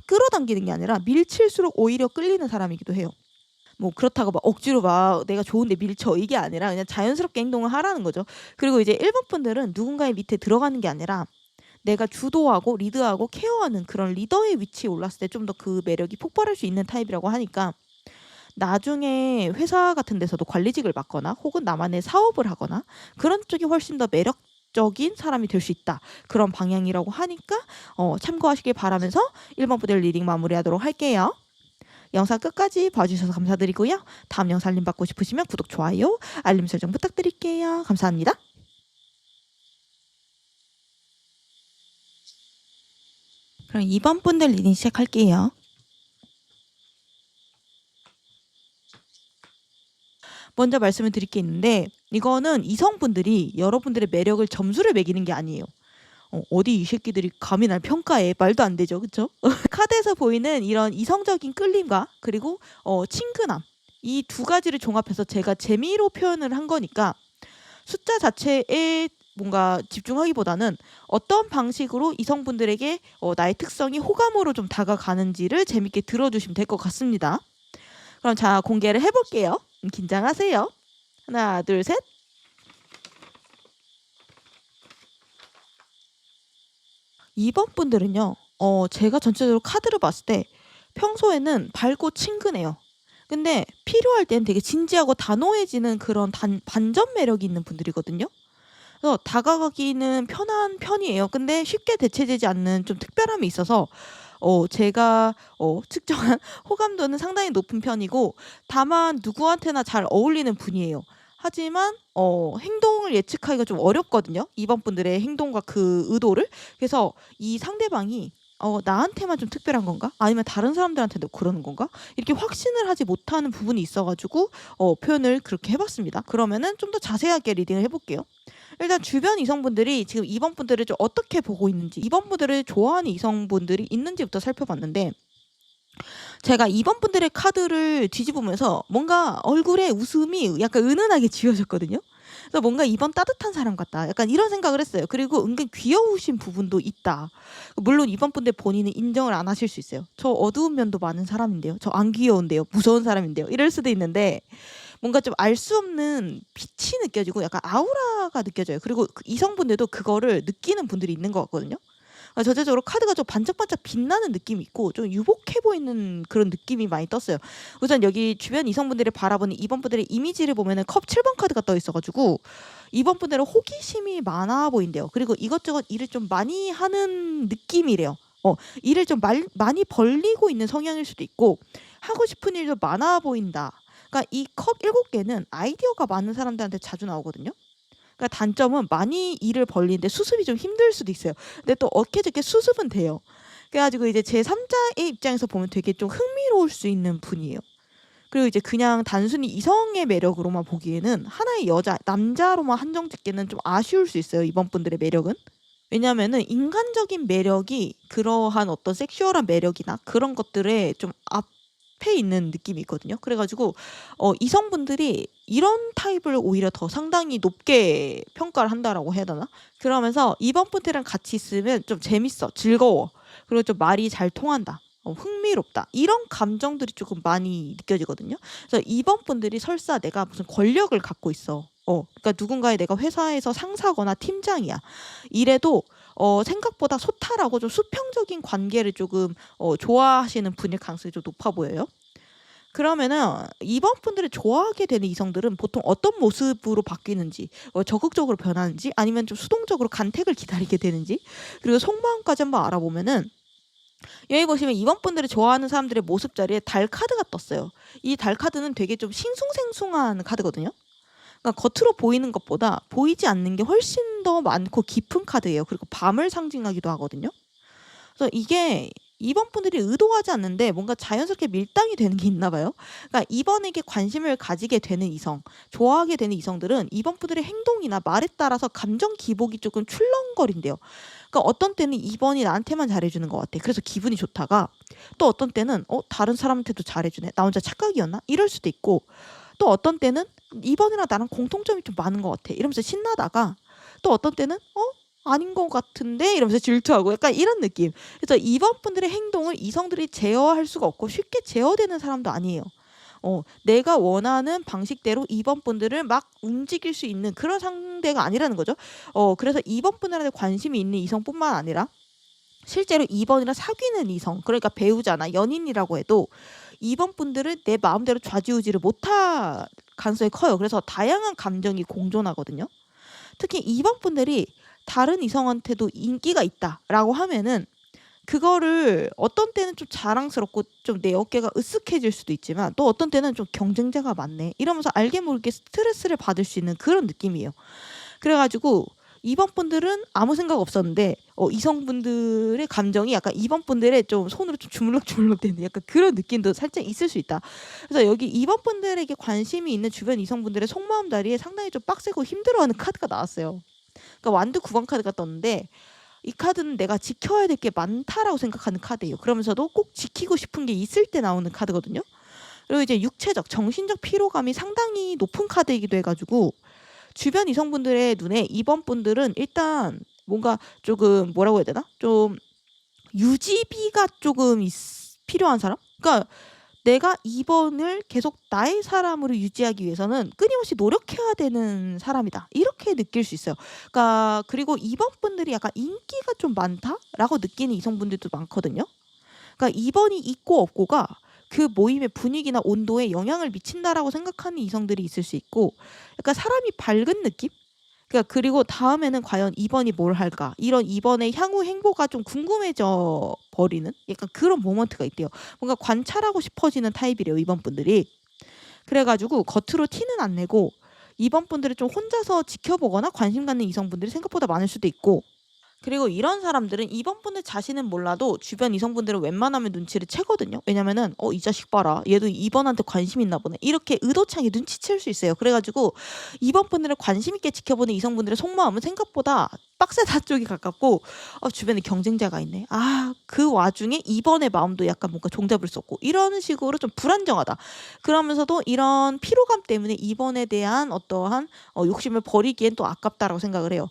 끌어당기는 게 아니라 밀칠수록 오히려 끌리는 사람이기도 해요. 뭐 그렇다고 막 억지로 막 내가 좋은데 밀쳐 이게 아니라 그냥 자연스럽게 행동을 하라는 거죠. 그리고 이제 1번 분들은 누군가의 밑에 들어가는 게 아니라 내가 주도하고 리드하고 케어하는 그런 리더의 위치에 올랐을 때 좀 더 그 매력이 폭발할 수 있는 타입이라고 하니까, 나중에 회사 같은 데서도 관리직을 맡거나 혹은 나만의 사업을 하거나 그런 쪽이 훨씬 더 매력적인 사람이 될 수 있다, 그런 방향이라고 하니까 참고하시길 바라면서 1번 부대 리딩 마무리하도록 할게요. 영상 끝까지 봐주셔서 감사드리고요. 다음 영상 알림 받고 싶으시면 구독, 좋아요, 알림 설정 부탁드릴게요. 감사합니다. 그럼 2번 분들 리딩 시작할게요. 먼저 말씀을 드릴 게 있는데, 이거는 이성분들이 여러분들의 매력을 점수를 매기는 게 아니에요. 어디 이 새끼들이 감히 날 평가해. 말도 안 되죠. 그쵸? 카드에서 보이는 이런 이성적인 끌림과 그리고 친근함. 이 두 가지를 종합해서 제가 재미로 표현을 한 거니까 숫자 자체에 뭔가 집중하기보다는 어떤 방식으로 이성분들에게 나의 특성이 호감으로 좀 다가가는지를 재밌게 들어주시면 될 것 같습니다. 그럼 자, 공개를 해볼게요. 긴장하세요. 하나, 둘, 셋. 2번 분들은요. 제가 전체적으로 카드를 봤을 때 평소에는 밝고 친근해요. 근데 필요할 땐 되게 진지하고 단호해지는 그런 반전 매력이 있는 분들이거든요. 그래서 다가가기는 편한 편이에요. 근데 쉽게 대체되지 않는 좀 특별함이 있어서 제가 측정한 호감도는 상당히 높은 편이고, 다만 누구한테나 잘 어울리는 분이에요. 하지만 행동을 예측하기가 좀 어렵거든요. 2번 분들의 행동과 그 의도를. 그래서 이 상대방이 나한테만 좀 특별한 건가? 아니면 다른 사람들한테도 그러는 건가? 이렇게 확신을 하지 못하는 부분이 있어가지고 표현을 그렇게 해봤습니다. 그러면은 좀 더 자세하게 리딩을 해볼게요. 일단 주변 이성분들이 지금 2번 분들을 좀 어떻게 보고 있는지, 2번 분들을 좋아하는 이성분들이 있는지부터 살펴봤는데, 제가 2번 분들의 카드를 뒤집으면서 뭔가 얼굴에 웃음이 약간 은은하게 지어졌거든요. 그래서 뭔가 2번 따뜻한 사람 같다, 약간 이런 생각을 했어요. 그리고 은근 귀여우신 부분도 있다. 물론 2번 분들 본인은 인정을 안 하실 수 있어요. 저 어두운 면도 많은 사람인데요, 저 안 귀여운데요, 무서운 사람인데요, 이럴 수도 있는데, 뭔가 좀 알 수 없는 빛이 느껴지고 약간 아우라가 느껴져요. 그리고 이성분들도 그거를 느끼는 분들이 있는 것 같거든요. 전체적으로 카드가 좀 반짝반짝 빛나는 느낌이 있고 좀 유복해 보이는 그런 느낌이 많이 떴어요. 우선 여기 주변 이성분들이 바라보는 2번 분들의 이미지를 보면은 컵 7번 카드가 떠 있어가지고 2번 분들은 호기심이 많아 보인대요. 그리고 이것저것 일을 좀 많이 하는 느낌이래요. 일을 좀 많이 벌리고 있는 성향일 수도 있고, 하고 싶은 일도 많아 보인다. 그러니까 이 컵 7개는 아이디어가 많은 사람들한테 자주 나오거든요. 그러니까 단점은 많이 일을 벌리는데 수습이 좀 힘들 수도 있어요. 근데 또 어떻게 수습은 돼요. 그래가지고 이제 제 3자의 입장에서 보면 되게 좀 흥미로울 수 있는 분이에요. 그리고 이제 그냥 단순히 이성의 매력으로만 보기에는 하나의 남자로만 한정짓기는 좀 아쉬울 수 있어요. 이번 분들의 매력은. 왜냐하면은 인간적인 매력이 그러한 어떤 섹슈얼한 매력이나 그런 것들에 좀 앞에 있는 느낌이 있거든요. 그래가지고 이성분들이 이런 타입을 오히려 더 상당히 높게 평가를 한다라고 해야 되나? 그러면서 이번 분들이랑 같이 있으면 좀 재밌어, 즐거워, 그리고 좀 말이 잘 통한다, 흥미롭다, 이런 감정들이 조금 많이 느껴지거든요. 그래서 이번 분들이 설사 내가 무슨 권력을 갖고 있어, 그러니까 누군가의 내가 회사에서 상사거나 팀장이야, 이래도 생각보다 소탈하고 좀 수평적인 관계를 조금 좋아하시는 분일 가능성이 좀 높아 보여요. 그러면은 2번 분들이 좋아하게 되는 이성들은 보통 어떤 모습으로 바뀌는지, 적극적으로 변하는지, 아니면 좀 수동적으로 간택을 기다리게 되는지, 그리고 속마음까지 한번 알아보면은, 여기 보시면 2번 분들이 좋아하는 사람들의 모습 자리에 달 카드가 떴어요. 이 달 카드는 되게 좀 싱숭생숭한 카드거든요. 그러니까 겉으로 보이는 것보다 보이지 않는 게 훨씬 더 많고 깊은 카드예요. 그리고 밤을 상징하기도 하거든요. 그래서 이게 2번 분들이 의도하지 않는데 뭔가 자연스럽게 밀당이 되는 게 있나 봐요. 그러니까 2번에게 관심을 가지게 되는 이성, 좋아하게 되는 이성들은 2번 분들의 행동이나 말에 따라서 감정 기복이 조금 출렁거린대요. 그러니까 어떤 때는 2번이 나한테만 잘해주는 것 같아, 그래서 기분이 좋다가, 또 어떤 때는 다른 사람한테도 잘해주네, 나 혼자 착각이었나, 이럴 수도 있고, 또 어떤 때는 2번이랑 나랑 공통점이 좀 많은 것 같아, 이러면서 신나다가, 또 어떤 때는 아닌 것 같은데, 이러면서 질투하고, 약간 이런 느낌. 그래서 2번 분들의 행동을 이성들이 제어할 수가 없고 쉽게 제어되는 사람도 아니에요. 내가 원하는 방식대로 2번 분들을 막 움직일 수 있는 그런 상대가 아니라는 거죠. 그래서 2번 분들한테 관심이 있는 이성뿐만 아니라 실제로 2번이랑 사귀는 이성, 그러니까 배우자나 연인이라고 해도 2번 분들은 내 마음대로 좌지우지를 못할 가능성이 커요. 그래서 다양한 감정이 공존하거든요. 특히 2번 분들이 다른 이성한테도 인기가 있다라고 하면은 그거를 어떤 때는 좀 자랑스럽고 좀 내 어깨가 으쓱해질 수도 있지만, 또 어떤 때는 좀 경쟁자가 많네, 이러면서 알게 모르게 스트레스를 받을 수 있는 그런 느낌이에요. 그래가지고 2번 분들은 아무 생각 없었는데 이성분들의 감정이 약간 2번 분들의 좀 손으로 좀 주물럭주물럭 되는 약간 그런 느낌도 살짝 있을 수 있다. 그래서 여기 2번 분들에게 관심이 있는 주변 이성분들의 속마음 다리에 상당히 좀 빡세고 힘들어하는 카드가 나왔어요. 그러니까 완두 9번 카드가 떴는데, 이 카드는 내가 지켜야 될 게 많다라고 생각하는 카드예요. 그러면서도 꼭 지키고 싶은 게 있을 때 나오는 카드거든요. 그리고 이제 육체적, 정신적 피로감이 상당히 높은 카드이기도 해가지고 주변 이성분들의 눈에 이번 분들은 일단 뭔가 조금 뭐라고 해야 되나? 좀 유지비가 조금 필요한 사람? 그러니까 내가 2번을 계속 나의 사람으로 유지하기 위해서는 끊임없이 노력해야 되는 사람이다. 이렇게 느낄 수 있어요. 그러니까 그리고 2번 분들이 약간 인기가 좀 많다라고 느끼는 이성분들도 많거든요. 그러니까 2번이 있고 없고가 그 모임의 분위기나 온도에 영향을 미친다라고 생각하는 이성들이 있을 수 있고, 약간 사람이 밝은 느낌? 그러니까 그리고 다음에는 과연 2번이 뭘 할까? 이런 2번의 향후 행보가 좀 궁금해져 버리는 약간 그런 모먼트가 있대요. 뭔가 관찰하고 싶어지는 타입이래요, 2번 분들이. 그래가지고 겉으로 티는 안 내고 2번 분들을 좀 혼자서 지켜보거나 관심 갖는 이성분들이 생각보다 많을 수도 있고, 그리고 이런 사람들은 2번 분들 자신은 몰라도 주변 이성분들은 웬만하면 눈치를 채거든요. 왜냐면은 이 자식 봐라, 얘도 2번한테 관심 있나 보네, 이렇게 의도창에 눈치챌 수 있어요. 그래가지고 2번 분들을 관심 있게 지켜보는 이성분들의 속마음은 생각보다 빡세다 쪽이 가깝고, 주변에 경쟁자가 있네, 그 와중에 2번의 마음도 약간 뭔가 종잡을 수 없고, 이런 식으로 좀 불안정하다. 그러면서도 이런 피로감 때문에 2번에 대한 어떠한 욕심을 버리기엔 또 아깝다라고 생각을 해요.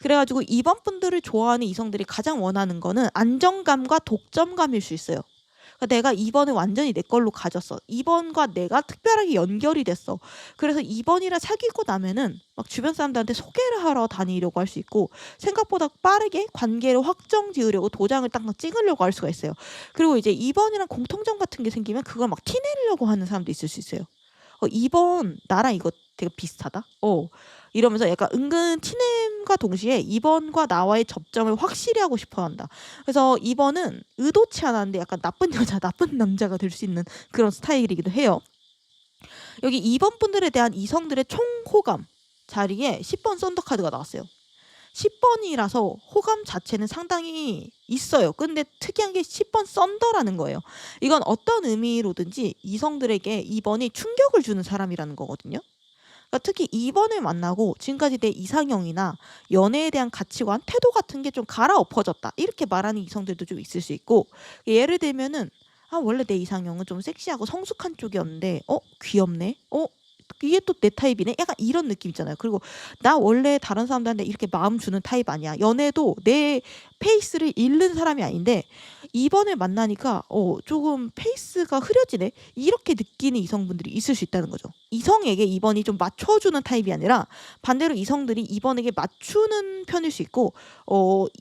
그래가지고 2번 분들을 좋아하는 이성들이 가장 원하는 거는 안정감과 독점감일 수 있어요. 그러니까 내가 2번을 완전히 내 걸로 가졌어. 2번과 내가 특별하게 연결이 됐어. 그래서 2번이랑 사귀고 나면은 막 주변 사람들한테 소개를 하러 다니려고 할 수 있고, 생각보다 빠르게 관계를 확정 지으려고 도장을 딱딱 찍으려고 할 수가 있어요. 그리고 이제 2번이랑 공통점 같은 게 생기면 그걸 막 티내려고 하는 사람도 있을 수 있어요. 2번 나랑 이거 되게 비슷하다. 이러면서 약간 은근 티냄과 동시에 2번과 나와의 접점을 확실히 하고 싶어 한다. 그래서 2번은 의도치 않았는데 약간 나쁜 여자, 나쁜 남자가 될 수 있는 그런 스타일이기도 해요. 여기 2번 분들에 대한 이성들의 총호감 자리에 10번 썬더카드가 나왔어요. 10번이라서 호감 자체는 상당히 있어요. 근데 특이한 게 10번 썬더라는 거예요. 이건 어떤 의미로든지 이성들에게 2번이 충격을 주는 사람이라는 거거든요. 그러니까 특히 2번을 만나고 지금까지 내 이상형이나 연애에 대한 가치관, 태도 같은 게 좀 갈아엎어졌다, 이렇게 말하는 이성들도 좀 있을 수 있고, 예를 들면은 원래 내 이상형은 좀 섹시하고 성숙한 쪽이었는데 귀엽네, 이게 또 내 타입이네, 약간 이런 느낌 있잖아요. 그리고 나 원래 다른 사람들한테 이렇게 마음 주는 타입 아니야, 연애도 내 페이스를 잃는 사람이 아닌데 2번을 만나니까 조금 페이스가 흐려지네, 이렇게 느끼는 이성분들이 있을 수 있다는 거죠. 이성에게 2번이 좀 맞춰주는 타입이 아니라 반대로 이성들이 2번에게 맞추는 편일 수 있고,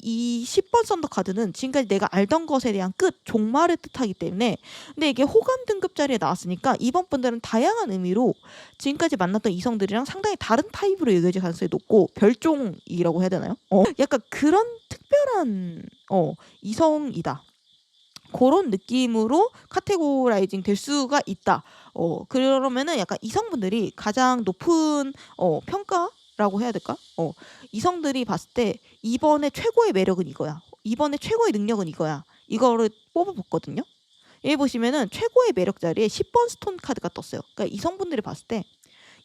이 10번 썬더카드는 지금까지 내가 알던 것에 대한 끝, 종말을 뜻하기 때문에, 근데 이게 호감 등급 자리에 나왔으니까 2번 분들은 다양한 의미로 지금까지 만났던 이성들이랑 상당히 다른 타입으로 여겨질 가능성이 높고, 별종이라고 해야 되나요? 약간 그런 특별한 이성이다, 그런 느낌으로 카테고라이징 될 수가 있다. 그러면은 약간 이성분들이 가장 높은 평가라고 해야 될까? 이성들이 봤을 때 2번의 최고의 매력은 이거야, 2번의 최고의 능력은 이거야, 이거를 뽑아봤거든요. 여기 보시면은 최고의 매력 자리에 10번 스톤 카드가 떴어요. 그러니까 이성분들이 봤을 때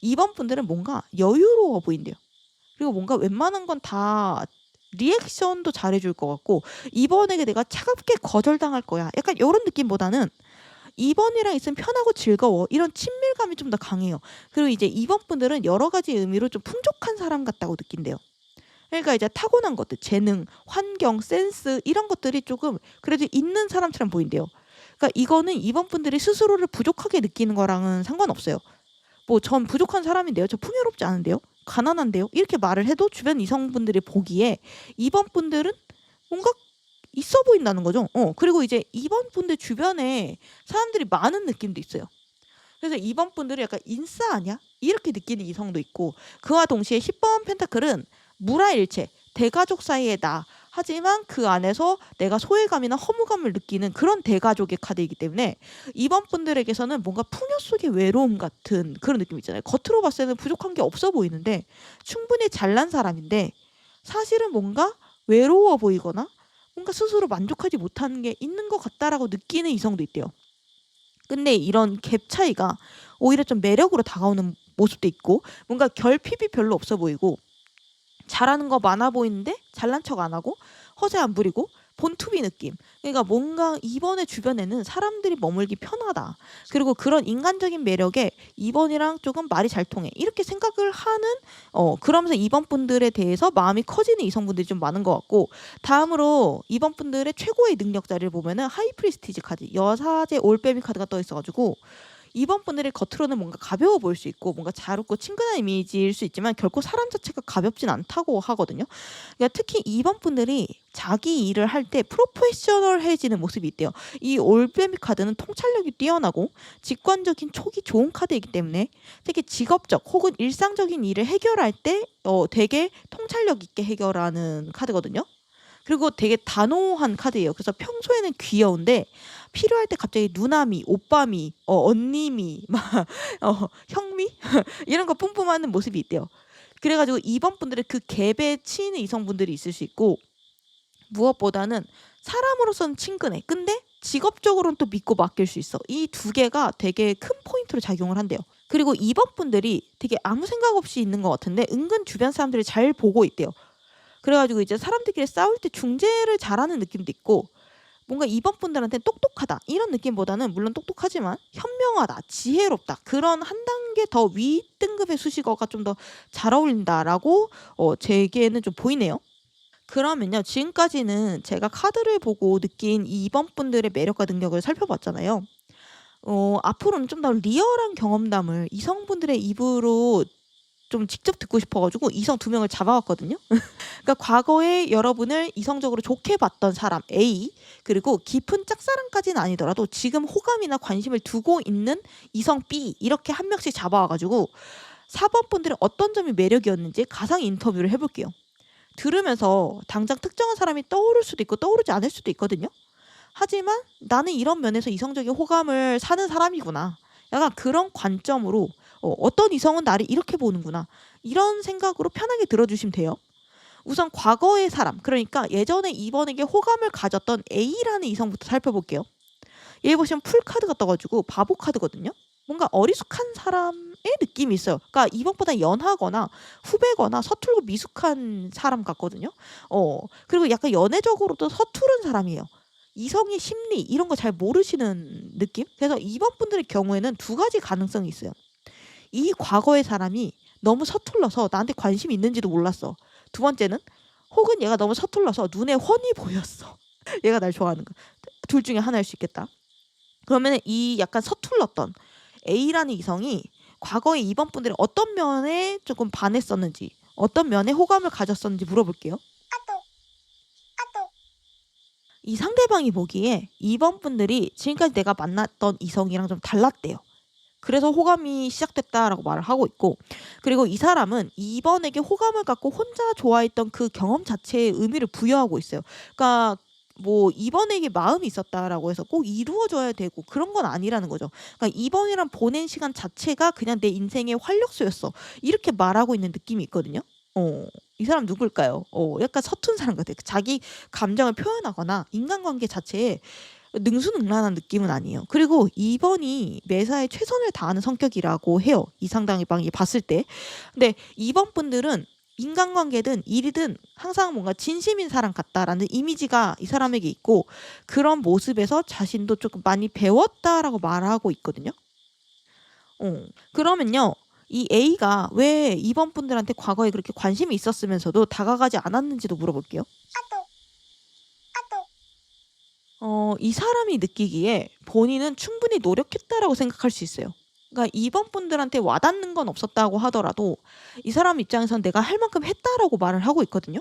2번 분들은 뭔가 여유로워 보인대요. 그리고 뭔가 웬만한 건 다 리액션도 잘해줄 것 같고, 2번에게 내가 차갑게 거절당할 거야, 약간 이런 느낌보다는 2번이랑 있으면 편하고 즐거워, 이런 친밀감이 좀 더 강해요. 그리고 이제 2번 분들은 여러 가지 의미로 좀 풍족한 사람 같다고 느낀대요. 그러니까 이제 타고난 것들, 재능, 환경, 센스, 이런 것들이 조금 그래도 있는 사람처럼 보인대요. 그러니까 이거는 2번 분들이 스스로를 부족하게 느끼는 거랑은 상관없어요. 뭐 전 부족한 사람인데요, 저 풍요롭지 않은데요, 가난한데요, 이렇게 말을 해도 주변 이성분들이 보기에 2번 분들은 뭔가 있어 보인다는 거죠. 그리고 이제 2번 분들 주변에 사람들이 많은 느낌도 있어요. 그래서 2번 분들이 약간 인싸 아니야, 이렇게 느끼는 이성도 있고, 그와 동시에 10번 펜타클은 무라일체, 대가족 사이의 나, 하지만 그 안에서 내가 소외감이나 허무감을 느끼는 그런 대가족의 카드이기 때문에 2번 분들에게서는 뭔가 풍요 속의 외로움 같은 그런 느낌 있잖아요. 겉으로 봤을 때는 부족한 게 없어 보이는데 충분히 잘난 사람인데 사실은 뭔가 외로워 보이거나 뭔가 스스로 만족하지 못하는 게 있는 것 같다라고 느끼는 이성도 있대요. 근데 이런 갭 차이가 오히려 좀 매력으로 다가오는 모습도 있고, 뭔가 결핍이 별로 없어 보이고 잘하는 거 많아 보이는데 잘난 척 안 하고 허세 안 부리고 본투비 느낌. 그러니까 뭔가 2번의 주변에는 사람들이 머물기 편하다. 그리고 그런 인간적인 매력에 2번이랑 조금 말이 잘 통해. 이렇게 생각을 하는 그러면서 2번 분들에 대해서 마음이 커지는 이성분들이 좀 많은 것 같고, 다음으로 2번 분들의 최고의 능력 자리를 보면은 하이프리스티지 카드, 여사제 올빼미 카드가 떠 있어가지고 2번 분들이 겉으로는 뭔가 가벼워 보일 수 있고 뭔가 잘 웃고 친근한 이미지일 수 있지만 결코 사람 자체가 가볍진 않다고 하거든요. 그러니까 특히 2번 분들이 자기 일을 할 때 프로페셔널해지는 모습이 있대요. 이 올빼미 카드는 통찰력이 뛰어나고 직관적인 촉이 좋은 카드이기 때문에 특히 직업적 혹은 일상적인 일을 해결할 때 되게 통찰력 있게 해결하는 카드거든요. 그리고 되게 단호한 카드예요. 그래서 평소에는 귀여운데 필요할 때 갑자기 누나미, 오빠미, 언니미, 막 형미 이런 거 뿜뿜하는 모습이 있대요. 그래가지고 2번 분들의 그 갭에 치이는 이성분들이 있을 수 있고, 무엇보다는 사람으로서는 친근해. 근데 직업적으로는 또 믿고 맡길 수 있어. 이 두 개가 되게 큰 포인트로 작용을 한대요. 그리고 2번 분들이 되게 아무 생각 없이 있는 것 같은데 은근 주변 사람들이 잘 보고 있대요. 그래가지고 이제 사람들끼리 싸울 때 중재를 잘하는 느낌도 있고, 뭔가 2번 분들한테 똑똑하다 이런 느낌보다는 물론 똑똑하지만 현명하다, 지혜롭다, 그런 한 단계 더 윗등급의 수식어가 좀 더 잘 어울린다라고 제게는 좀 보이네요. 그러면요, 지금까지는 제가 카드를 보고 느낀 2번 분들의 매력과 능력을 살펴봤잖아요. 앞으로는 좀 더 리얼한 경험담을 이성분들의 입으로 좀 직접 듣고 싶어가지고 이성 2명을 잡아왔거든요. 그러니까 과거에 여러분을 이성적으로 좋게 봤던 사람 A, 그리고 깊은 짝사랑까지는 아니더라도 지금 호감이나 관심을 두고 있는 이성 B, 이렇게 한 명씩 잡아와가지고 4번 분들의 어떤 점이 매력이었는지 가상 인터뷰를 해볼게요. 들으면서 당장 특정한 사람이 떠오를 수도 있고 떠오르지 않을 수도 있거든요. 하지만 나는 이런 면에서 이성적인 호감을 사는 사람이구나, 약간 그런 관점으로 어떤 이성은 나를 이렇게 보는구나, 이런 생각으로 편하게 들어주시면 돼요. 우선 과거의 사람, 그러니까 예전에 2번에게 호감을 가졌던 A라는 이성부터 살펴볼게요. 얘 보시면 풀카드가 떠가지고 바보 카드거든요. 뭔가 어리숙한 사람의 느낌이 있어요. 그러니까 2번보다 연하거나 후배거나 서툴고 미숙한 사람 같거든요. 그리고 약간 연애적으로도 서투른 사람이에요. 이성의 심리 이런 거 잘 모르시는 느낌? 그래서 2번 분들의 경우에는 두 가지 가능성이 있어요. 이 과거의 사람이 너무 서툴러서 나한테 관심이 있는지도 몰랐어. 두 번째는 혹은 얘가 너무 서툴러서 눈에 훤히 보였어. 얘가 날 좋아하는 거. 둘 중에 하나일 수 있겠다. 그러면 이 약간 서툴렀던 A라는 이성이 과거에 2번 분들이 어떤 면에 조금 반했었는지, 어떤 면에 호감을 가졌었는지 물어볼게요. 이 상대방이 보기에 2번 분들이 지금까지 내가 만났던 이성이랑 좀 달랐대요. 그래서 호감이 시작됐다라고 말을 하고 있고, 그리고 이 사람은 2번에게 호감을 갖고 혼자 좋아했던 그 경험 자체에 의미를 부여하고 있어요. 그러니까 뭐 2번에게 마음이 있었다라고 해서 꼭 이루어져야 되고 그런 건 아니라는 거죠. 그러니까 2번이랑 보낸 시간 자체가 그냥 내 인생의 활력소였어, 이렇게 말하고 있는 느낌이 있거든요. 이 사람 누굴까요? 약간 서툰 사람 같아요. 자기 감정을 표현하거나 인간관계 자체에 능수능란한 느낌은 아니에요. 그리고 2번이 매사에 최선을 다하는 성격이라고 해요, 이 상대방이 봤을 때. 근데 2번 분들은 인간관계든 일이든 항상 뭔가 진심인 사람 같다라는 이미지가 이 사람에게 있고, 그런 모습에서 자신도 조금 많이 배웠다라고 말하고 있거든요. 그러면요, 이 A가 왜 2번 분들한테 과거에 그렇게 관심이 있었으면서도 다가가지 않았는지도 물어볼게요. 이 사람이 느끼기에 본인은 충분히 노력했다라고 생각할 수 있어요. 그러니까 2번 분들한테 와닿는 건 없었다고 하더라도 이 사람 입장에선 내가 할 만큼 했다라고 말을 하고 있거든요.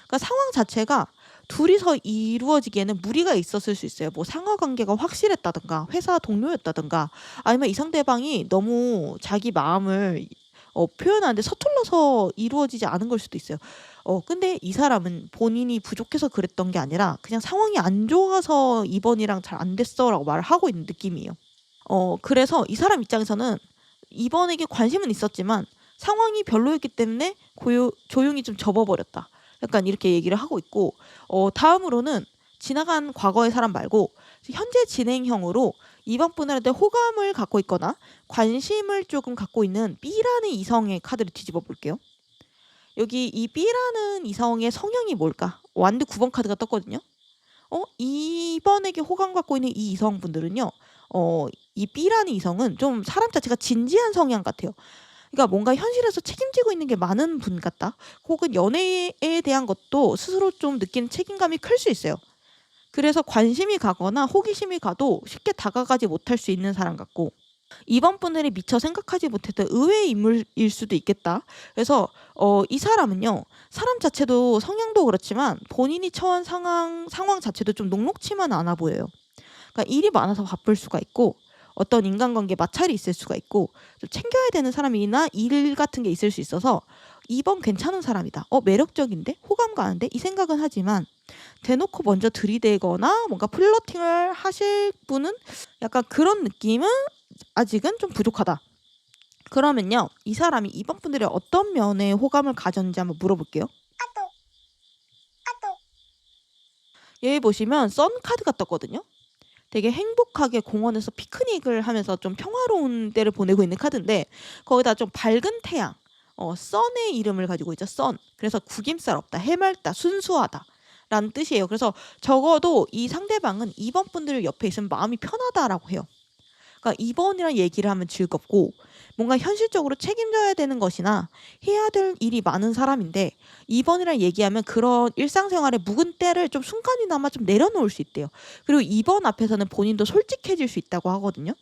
그러니까 상황 자체가 둘이서 이루어지기에는 무리가 있었을 수 있어요. 뭐 상하 관계가 확실했다든가 회사 동료였다든가 아니면 이 상대방이 너무 자기 마음을 표현하는데 서툴러서 이루어지지 않은 걸 수도 있어요. 근데 이 사람은 본인이 부족해서 그랬던 게 아니라 그냥 상황이 안 좋아서 2번이랑 잘 안 됐어라고 말을 하고 있는 느낌이에요. 그래서 이 사람 입장에서는 2번에게 관심은 있었지만 상황이 별로였기 때문에 조용히 좀 접어버렸다, 약간 이렇게 얘기를 하고 있고, 다음으로는 지나간 과거의 사람 말고 현재 진행형으로 2번 분들한테 호감을 갖고 있거나 관심을 조금 갖고 있는 B라는 이성의 카드를 뒤집어 볼게요. 여기 이 B라는 이성의 성향이 뭘까? 완드 9번 카드가 떴거든요. 2번에게 호감 갖고 있는 이 이성분들은요. 이 B라는 이성은 좀 사람 자체가 진지한 성향 같아요. 그러니까 뭔가 현실에서 책임지고 있는 게 많은 분 같다. 혹은 연애에 대한 것도 스스로 좀 느끼는 책임감이 클 수 있어요. 그래서 관심이 가거나 호기심이 가도 쉽게 다가가지 못할 수 있는 사람 같고, 이번 분들이 미처 생각하지 못했던 의외의 인물일 수도 있겠다. 그래서 이 사람은요, 사람 자체도 성향도 그렇지만 본인이 처한 상황 자체도 좀 녹록치만 않아 보여요. 그러니까 일이 많아서 바쁠 수가 있고, 어떤 인간관계 마찰이 있을 수가 있고, 좀 챙겨야 되는 사람이나 일 같은 게 있을 수 있어서 2번 괜찮은 사람이다. 매력적인데? 호감 가는데? 이 생각은 하지만 대놓고 먼저 들이대거나 뭔가 플러팅을 하실 분은 약간 그런 느낌은 아직은 좀 부족하다. 그러면요, 이 사람이 2번 분들의 어떤 면에 호감을 가졌는지 한번 물어볼게요. 여기 보시면 선 카드가 떴거든요. 되게 행복하게 공원에서 피크닉을 하면서 좀 평화로운 때를 보내고 있는 카드인데, 거기다 좀 밝은 태양, 선의 이름을 가지고 있죠. 선. 그래서 구김살 없다, 해맑다, 순수하다 라는 뜻이에요. 그래서 적어도 이 상대방은 2번 분들 옆에 있으면 마음이 편하다라고 해요. 그러니까 2번이랑 얘기를 하면 즐겁고, 뭔가 현실적으로 책임져야 되는 것이나 해야 될 일이 많은 사람인데 2번이랑 얘기하면 그런 일상생활의 묵은 때를 좀 순간이나마 좀 내려놓을 수 있대요. 그리고 2번 앞에서는 본인도 솔직해질 수 있다고 하거든요.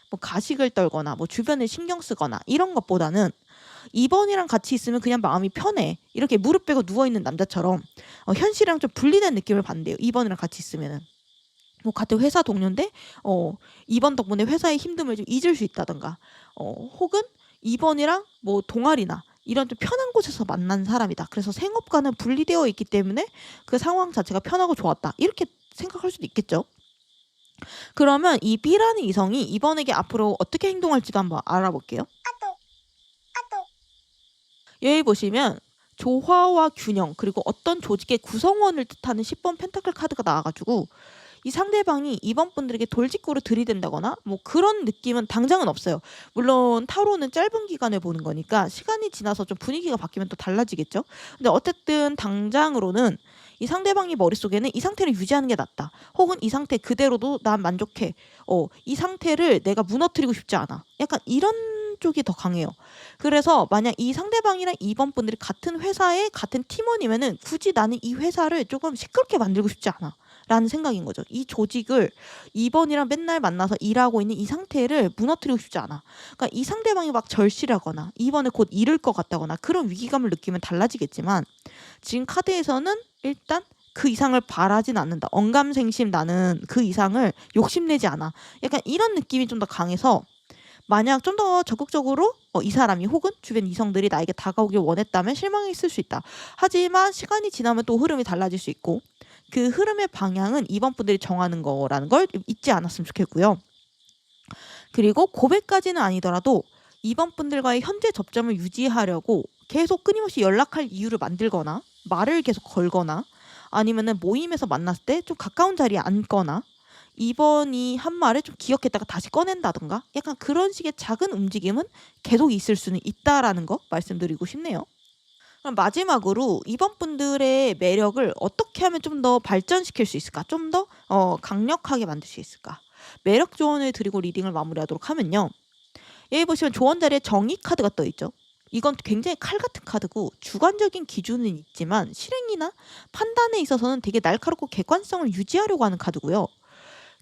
뭐 가식을 떨거나 뭐 주변에 신경 쓰거나 이런 것보다는 2번이랑 같이 있으면 그냥 마음이 편해. 이렇게 무릎 빼고 누워있는 남자처럼 현실이랑 좀 분리된 느낌을 받는데요. 2번이랑 같이 있으면은. 뭐 같은 회사 동료인데 2번 덕분에 회사의 힘듦을 좀 잊을 수 있다던가, 혹은 2번이랑 뭐 동아리나 이런 좀 편한 곳에서 만난 사람이다. 그래서 생업과는 분리되어 있기 때문에 그 상황 자체가 편하고 좋았다. 이렇게 생각할 수도 있겠죠. 그러면 이 B라는 이성이 2번에게 앞으로 어떻게 행동할지도 한번 알아볼게요. 여기 보시면 조화와 균형, 그리고 어떤 조직의 구성원을 뜻하는 10번 펜타클 카드가 나와가지고 이 상대방이 2번 분들에게 돌직구로 들이댄다거나 뭐 그런 느낌은 당장은 없어요. 물론 타로는 짧은 기간을 보는 거니까 시간이 지나서 좀 분위기가 바뀌면 또 달라지겠죠. 근데 어쨌든 당장으로는 이 상대방이 머릿속에는 이 상태를 유지하는 게 낫다. 혹은 이 상태 그대로도 난 만족해. 이 상태를 내가 무너뜨리고 싶지 않아. 약간 이런 쪽이 더 강해요. 그래서 만약 이 상대방이랑 2번 분들이 같은 회사에 같은 팀원이면은 굳이 나는 이 회사를 조금 시끄럽게 만들고 싶지 않아. 라는 생각인 거죠. 이 조직을 2번이랑 맨날 만나서 일하고 있는 이 상태를 무너뜨리고 싶지 않아. 그러니까 이 상대방이 막 절실하거나 2번을 곧 잃을 것 같다거나 그런 위기감을 느끼면 달라지겠지만, 지금 카드에서는 일단 그 이상을 바라진 않는다. 언감생심 나는 그 이상을 욕심내지 않아. 약간 이런 느낌이 좀 더 강해서, 만약 좀 더 적극적으로 이 사람이 혹은 주변 이성들이 나에게 다가오길 원했다면 실망했을 수 있다. 하지만 시간이 지나면 또 흐름이 달라질 수 있고, 그 흐름의 방향은 2번 분들이 정하는 거라는 걸 잊지 않았으면 좋겠고요. 그리고 고백까지는 아니더라도 2번 분들과의 현재 접점을 유지하려고 계속 끊임없이 연락할 이유를 만들거나 말을 계속 걸거나, 아니면은 모임에서 만났을 때 좀 가까운 자리에 앉거나 2번이 한 말을 좀 기억했다가 다시 꺼낸다던가 약간 그런 식의 작은 움직임은 계속 있을 수는 있다라는 거 말씀드리고 싶네요. 그럼 마지막으로 2번 분들의 매력을 어떻게 하면 좀 더 발전시킬 수 있을까? 좀 더 강력하게 만들 수 있을까? 매력 조언을 드리고 리딩을 마무리하도록 하면요. 여기 보시면 조언 자리에 정의 카드가 떠 있죠. 이건 굉장히 칼 같은 카드고 주관적인 기준은 있지만 실행이나 판단에 있어서는 되게 날카롭고 객관성을 유지하려고 하는 카드고요.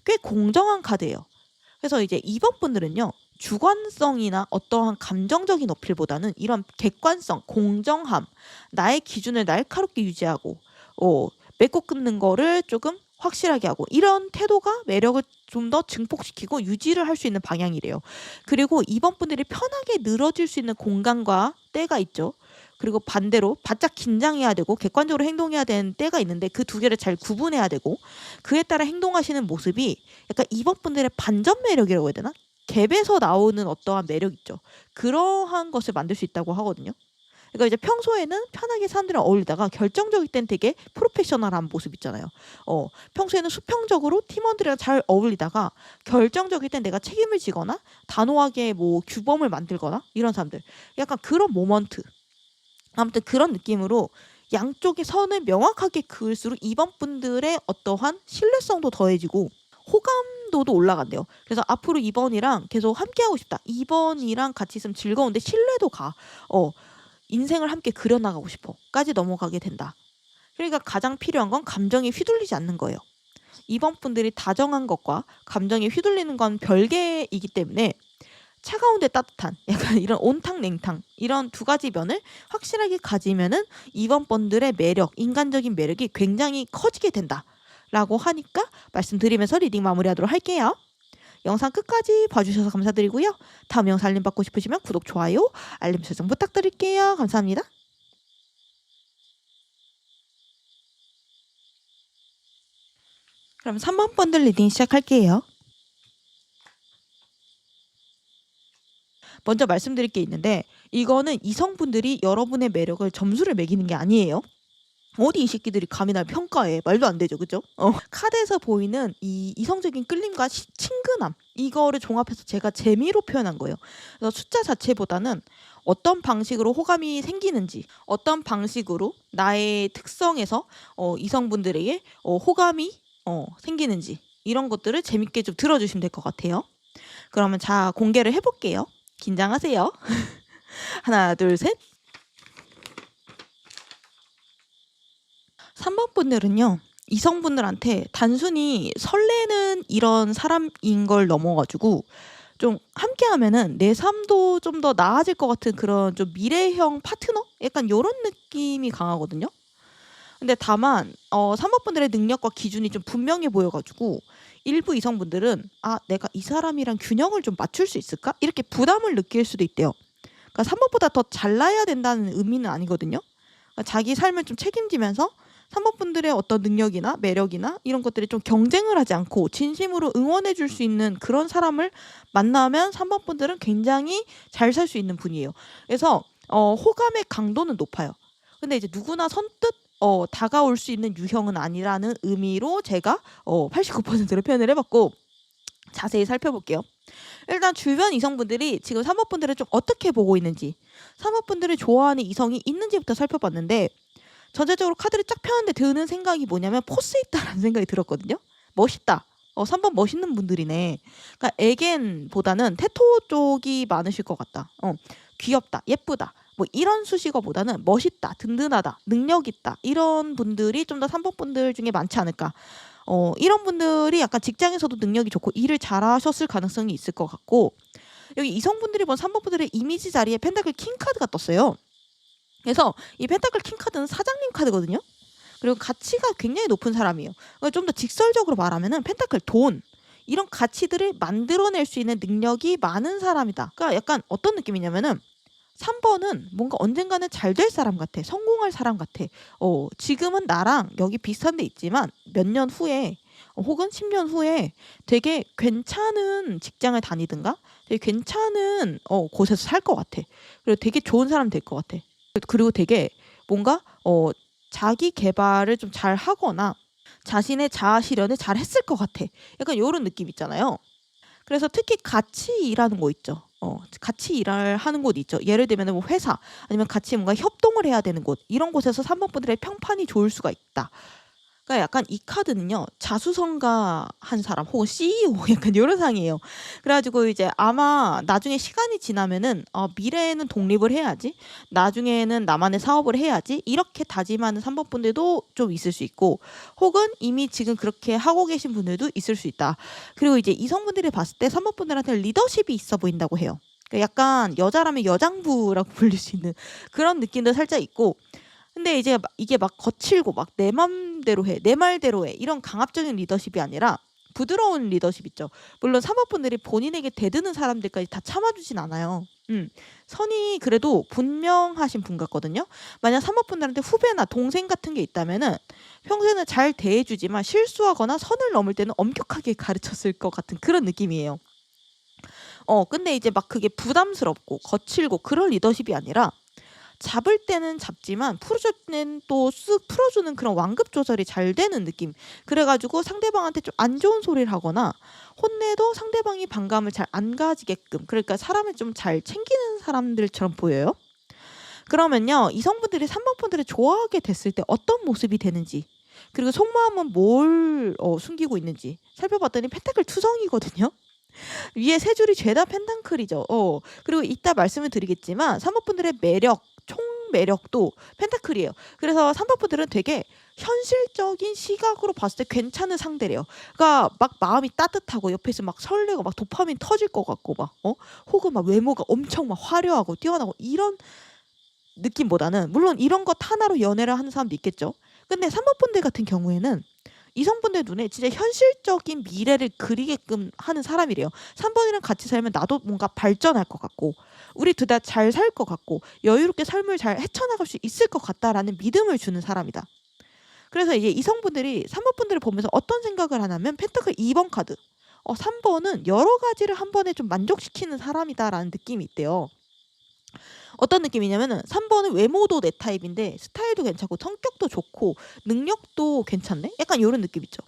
꽤 공정한 카드예요. 그래서 이제 2번 분들은요. 주관성이나 어떠한 감정적인 어필보다는 이런 객관성, 공정함, 나의 기준을 날카롭게 유지하고 맺고 끊는 거를 조금 확실하게 하고, 이런 태도가 매력을 좀 더 증폭시키고 유지를 할 수 있는 방향이래요. 그리고 2번 분들이 편하게 늘어질 수 있는 공간과 때가 있죠. 그리고 반대로 바짝 긴장해야 되고 객관적으로 행동해야 되는 때가 있는데 그 두 개를 잘 구분해야 되고, 그에 따라 행동하시는 모습이 약간 2번 분들의 반전 매력이라고 해야 되나? 갭에서 나오는 어떠한 매력 있죠. 그러한 것을 만들 수 있다고 하거든요. 그러니까 이제 평소에는 편하게 사람들이랑 어울리다가 결정적일 땐 되게 프로페셔널한 모습 있잖아요. 평소에는 수평적으로 팀원들이랑 잘 어울리다가 결정적일 땐 내가 책임을 지거나 단호하게 뭐 규범을 만들거나 이런 사람들. 약간 그런 모먼트. 아무튼 그런 느낌으로 양쪽의 선을 명확하게 그을수록 2번 분들의 어떠한 신뢰성도 더해지고 호감도도 올라간대요. 그래서 앞으로 2번이랑 계속 함께하고 싶다. 2번이랑 같이 있으면 즐거운데 신뢰도 가. 인생을 함께 그려나가고 싶어. 까지 넘어가게 된다. 그러니까 가장 필요한 건 감정에 휘둘리지 않는 거예요. 2번 분들이 다정한 것과 감정에 휘둘리는 건 별개이기 때문에 차가운데 따뜻한 약간 이런 온탕 냉탕 이런 두 가지 면을 확실하게 가지면은 2번 번들의 매력, 인간적인 매력이 굉장히 커지게 된다라고 하니까 말씀드리면서 리딩 마무리하도록 할게요. 영상 끝까지 봐주셔서 감사드리고요. 다음 영상 알림 받고 싶으시면 구독, 좋아요, 알림 설정 부탁드릴게요. 감사합니다. 그럼 3번 번들 리딩 시작할게요. 먼저 말씀드릴 게 있는데 이거는 이성분들이 여러분의 매력을 점수를 매기는 게 아니에요. 어디 이 새끼들이 감히 날 평가해. 말도 안 되죠. 그죠? 카드에서 보이는 이 이성적인 끌림과 친근함 이거를 종합해서 제가 재미로 표현한 거예요. 그래서 숫자 자체보다는 어떤 방식으로 호감이 생기는지 어떤 방식으로 나의 특성에서 이성분들에게 호감이 생기는지 이런 것들을 재밌게 좀 들어주시면 될 것 같아요. 그러면 자 공개를 해볼게요. 긴장하세요. 하나 둘 셋. 3번 분들은요. 이성분들한테 단순히 설레는 이런 사람인 걸 넘어가지고 좀 함께하면은 내 삶도 좀 더 나아질 것 같은 그런 좀 미래형 파트너? 약간 요런 느낌이 강하거든요. 근데 다만 3번 분들의 능력과 기준이 좀 분명해 보여가지고 일부 이성분들은 내가 이 사람이랑 균형을 좀 맞출 수 있을까? 이렇게 부담을 느낄 수도 있대요. 그러니까 3번보다 더 잘나야 된다는 의미는 아니거든요. 그러니까 자기 삶을 좀 책임지면서 3번 분들의 어떤 능력이나 매력이나 이런 것들이 좀 경쟁을 하지 않고 진심으로 응원해 줄 수 있는 그런 사람을 만나면 3번 분들은 굉장히 잘 살 수 있는 분이에요. 그래서 호감의 강도는 높아요. 근데 이제 누구나 선뜻 다가올 수 있는 유형은 아니라는 의미로 제가 89%를 표현을 해봤고 자세히 살펴볼게요. 일단 주변 이성분들이 지금 3번 분들을 좀 어떻게 보고 있는지 3번 분들이 좋아하는 이성이 있는지부터 살펴봤는데 전체적으로 카드를 쫙 펴는데 드는 생각이 뭐냐면 포스 있다라는 생각이 들었거든요. 멋있다. 3번 멋있는 분들이네. 그러니까 에겐보다는 테토 쪽이 많으실 것 같다. 귀엽다, 예쁘다. 뭐 이런 수식어보다는 멋있다, 든든하다, 능력 있다 이런 분들이 좀 더 3번 분들 중에 많지 않을까. 이런 분들이 약간 직장에서도 능력이 좋고 일을 잘하셨을 가능성이 있을 것 같고 여기 이성분들이 본 3번 분들의 이미지 자리에 펜타클 킹 카드가 떴어요. 그래서 이 펜타클 킹 카드는 사장님 카드거든요. 그리고 가치가 굉장히 높은 사람이에요. 좀 더 직설적으로 말하면은 펜타클 돈 이런 가치들을 만들어낼 수 있는 능력이 많은 사람이다. 그러니까 약간 어떤 느낌이냐면은 3번은 뭔가 언젠가는 잘 될 사람 같아. 성공할 사람 같아. 지금은 나랑 여기 비슷한 데 있지만 몇 년 후에 혹은 10년 후에 되게 괜찮은 직장을 다니든가 되게 괜찮은 곳에서 살 것 같아. 그리고 되게 좋은 사람 될 것 같아. 그리고 되게 뭔가 자기 개발을 좀 잘 하거나 자신의 자아 실현을 잘 했을 것 같아. 약간 이런 느낌 있잖아요. 그래서 특히 같이 일하는 거 있죠. 같이 일하는 곳 있죠. 예를 들면 뭐 회사 아니면 같이 뭔가 협동을 해야 되는 곳 이런 곳에서 3번 분들의 평판이 좋을 수가 있다. 그러니까 약간 이 카드는요 자수성가한 사람 혹은 CEO 약간 이런 상이에요. 그래가지고 이제 아마 나중에 시간이 지나면은 미래에는 독립을 해야지 나중에는 나만의 사업을 해야지 이렇게 다짐하는 3번 분들도 좀 있을 수 있고 혹은 이미 지금 그렇게 하고 계신 분들도 있을 수 있다. 그리고 이제 이성분들이 봤을 때 3번 분들한테 리더십이 있어 보인다고 해요. 그러니까 약간 여자라면 여장부라고 불릴 수 있는 그런 느낌도 살짝 있고 근데 이제 이게 막 거칠고 막 내 맘대로 해, 내 말대로 해 이런 강압적인 리더십이 아니라 부드러운 리더십 있죠. 물론 사모분들이 본인에게 대드는 사람들까지 다 참아주진 않아요. 선이 그래도 분명하신 분 같거든요. 만약 사모분들한테 후배나 동생 같은 게 있다면은 평소에는 잘 대해주지만 실수하거나 선을 넘을 때는 엄격하게 가르쳤을 것 같은 그런 느낌이에요. 근데 이제 막 그게 부담스럽고 거칠고 그런 리더십이 아니라 잡을 때는 잡지만 풀어줄 때는 또 쓱 풀어주는 그런 완급 조절이 잘 되는 느낌. 그래가지고 상대방한테 좀 안 좋은 소리를 하거나 혼내도 상대방이 반감을 잘 안 가지게끔 그러니까 사람을 좀 잘 챙기는 사람들처럼 보여요. 그러면요. 이성분들이 3번 분들을 좋아하게 됐을 때 어떤 모습이 되는지, 그리고 속마음은 뭘 숨기고 있는지 살펴봤더니 펜타클 투성이거든요. 위에 세 줄이 죄다 펜타클이죠. 그리고 이따 말씀을 드리겠지만 3번 분들의 매력, 총 매력도 펜타클이에요. 그래서 3번 분들은 되게 현실적인 시각으로 봤을 때 괜찮은 상대래요. 그러니까 막 마음이 따뜻하고 옆에서 막 설레고 막 도파민 터질 것 같고 막 혹은 막 외모가 엄청 막 화려하고 뛰어나고 이런 느낌보다는, 물론 이런 것 하나로 연애를 하는 사람도 있겠죠. 근데 3번 분들 같은 경우에는 이성분들 눈에 진짜 현실적인 미래를 그리게끔 하는 사람이래요. 3번이랑 같이 살면 나도 뭔가 발전할 것 같고 우리 둘 다 잘 살 것 같고 여유롭게 삶을 잘 헤쳐나갈 수 있을 것 같다라는 믿음을 주는 사람이다. 그래서 이제 이성분들이 3번 분들을 보면서 어떤 생각을 하냐면 펜타클 2번 카드. 3번은 여러 가지를 한 번에 좀 만족시키는 사람이다라는 느낌이 있대요. 어떤 느낌이냐면은 3번은 외모도 내 타입인데 스타일도 괜찮고 성격도 좋고 능력도 괜찮네? 약간 이런 느낌 있죠.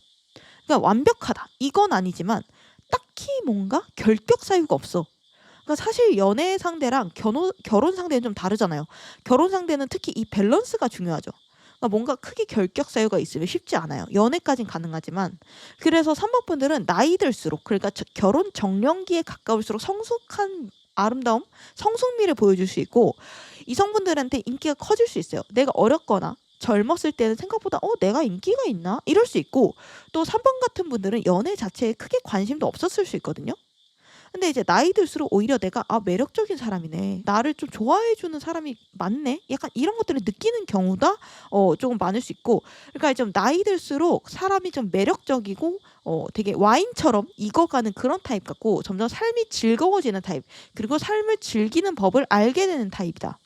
그러니까 완벽하다. 이건 아니지만 딱히 뭔가 결격 사유가 없어. 그러니까 사실 연애 상대랑 결혼 상대는 좀 다르잖아요. 결혼 상대는 특히 이 밸런스가 중요하죠. 그러니까 뭔가 크게 결격 사유가 있으면 쉽지 않아요. 연애까진 가능하지만. 그래서 3번 분들은 나이 들수록, 그러니까 결혼 정년기에 가까울수록 성숙한 아름다움, 성숙미를 보여줄 수 있고 이성분들한테 인기가 커질 수 있어요. 내가 어렸거나 젊었을 때는 생각보다 내가 인기가 있나? 이럴 수 있고, 또 3번 같은 분들은 연애 자체에 크게 관심도 없었을 수 있거든요. 근데 이제 나이 들수록 오히려 내가 매력적인 사람이네, 나를 좀 좋아해주는 사람이 많네, 약간 이런 것들을 느끼는 경우가 조금 많을 수 있고, 그러니까 좀 나이 들수록 사람이 좀 매력적이고 되게 와인처럼 익어가는 그런 타입 같고 점점 삶이 즐거워지는 타입, 그리고 삶을 즐기는 법을 알게 되는 타입이다.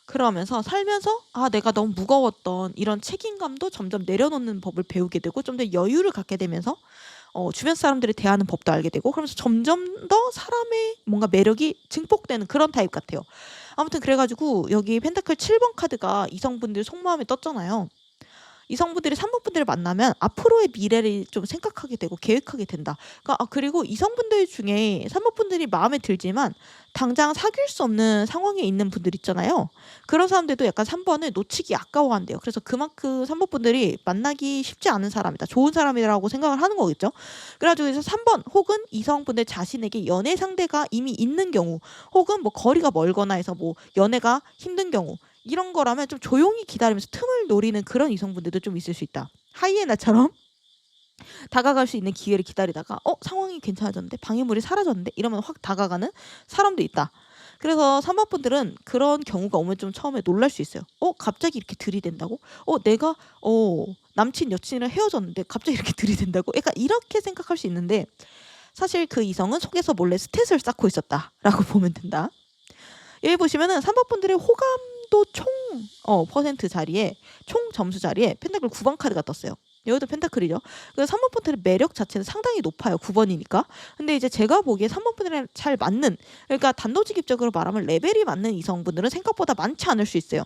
그러면서 살면서 내가 너무 무거웠던 이런 책임감도 점점 내려놓는 법을 배우게 되고 좀 더 여유를 갖게 되면서 주변 사람들을 대하는 법도 알게 되고, 그러면서 점점 더 사람의 뭔가 매력이 증폭되는 그런 타입 같아요. 아무튼 그래가지고 여기 펜타클 7번 카드가 이성분들 속마음에 떴잖아요. 이성분들이 3번 분들을 만나면 앞으로의 미래를 좀 생각하게 되고 계획하게 된다. 그러니까 그리고 이성분들 중에 3번 분들이 마음에 들지만 당장 사귈 수 없는 상황에 있는 분들 있잖아요. 그런 사람들도 약간 3번을 놓치기 아까워한대요. 그래서 그만큼 3번 분들이 만나기 쉽지 않은 사람이다, 좋은 사람이라고 생각을 하는 거겠죠. 그래가지고 3번 혹은 이성분들 자신에게 연애 상대가 이미 있는 경우, 혹은 뭐 거리가 멀거나 해서 뭐 연애가 힘든 경우, 이런 거라면 좀 조용히 기다리면서 틈을 노리는 그런 이성분들도 좀 있을 수 있다. 하이에나처럼 다가갈 수 있는 기회를 기다리다가 상황이 괜찮아졌는데, 방해물이 사라졌는데 이러면 확 다가가는 사람도 있다. 그래서 3번 분들은 그런 경우가 오면 좀 처음에 놀랄 수 있어요. 갑자기 이렇게 들이댄다고? 내가 남친 여친이랑 헤어졌는데 갑자기 이렇게 들이댄다고? 약간 이렇게 생각할 수 있는데, 사실 그 이성은 속에서 몰래 스탯을 쌓고 있었다라고 보면 된다. 여기 보시면은 3번 분들의 호감도 총 퍼센트 자리에, 총 점수 자리에 펜타클 9번 카드가 떴어요. 여기도 펜타클이죠. 그래서 3번 분들의 매력 자체는 상당히 높아요. 9번이니까. 근데 이제 제가 보기에 3번 분들이랑 잘 맞는, 그러니까 단도직입적으로 말하면 레벨이 맞는 이성분들은 생각보다 많지 않을 수 있어요.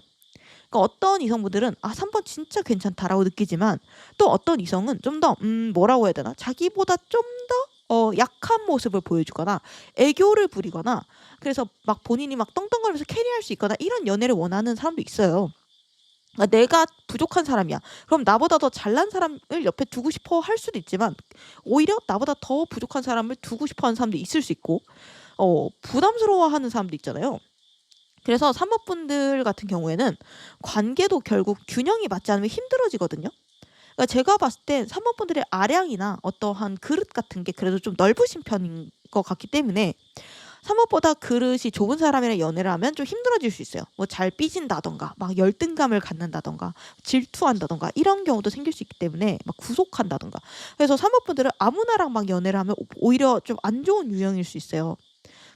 그러니까 어떤 이성분들은 3번 진짜 괜찮다라고 느끼지만, 또 어떤 이성은 좀 더 뭐라고 해야 되나, 자기보다 좀 더 약한 모습을 보여주거나 애교를 부리거나, 그래서 막 본인이 막 떵떵거리면서 캐리할 수 있거나 이런 연애를 원하는 사람도 있어요. 그러니까 내가 부족한 사람이야, 그럼 나보다 더 잘난 사람을 옆에 두고 싶어 할 수도 있지만, 오히려 나보다 더 부족한 사람을 두고 싶어 하는 사람도 있을 수 있고, 부담스러워하는 사람도 있잖아요. 그래서 3번 분들 같은 경우에는 관계도 결국 균형이 맞지 않으면 힘들어지거든요. 그러니까 제가 봤을 때 3번 분들의 아량이나 어떠한 그릇 같은 게 그래도 좀 넓으신 편인 것 같기 때문에 3번보다 그릇이 좁은 사람이랑 연애를 하면 좀 힘들어질 수 있어요. 뭐 잘 삐진다던가 막 열등감을 갖는다던가 질투한다던가 이런 경우도 생길 수 있기 때문에 막 구속한다던가. 그래서 3번 분들은 아무나랑 막 연애를 하면 오히려 좀 안 좋은 유형일 수 있어요.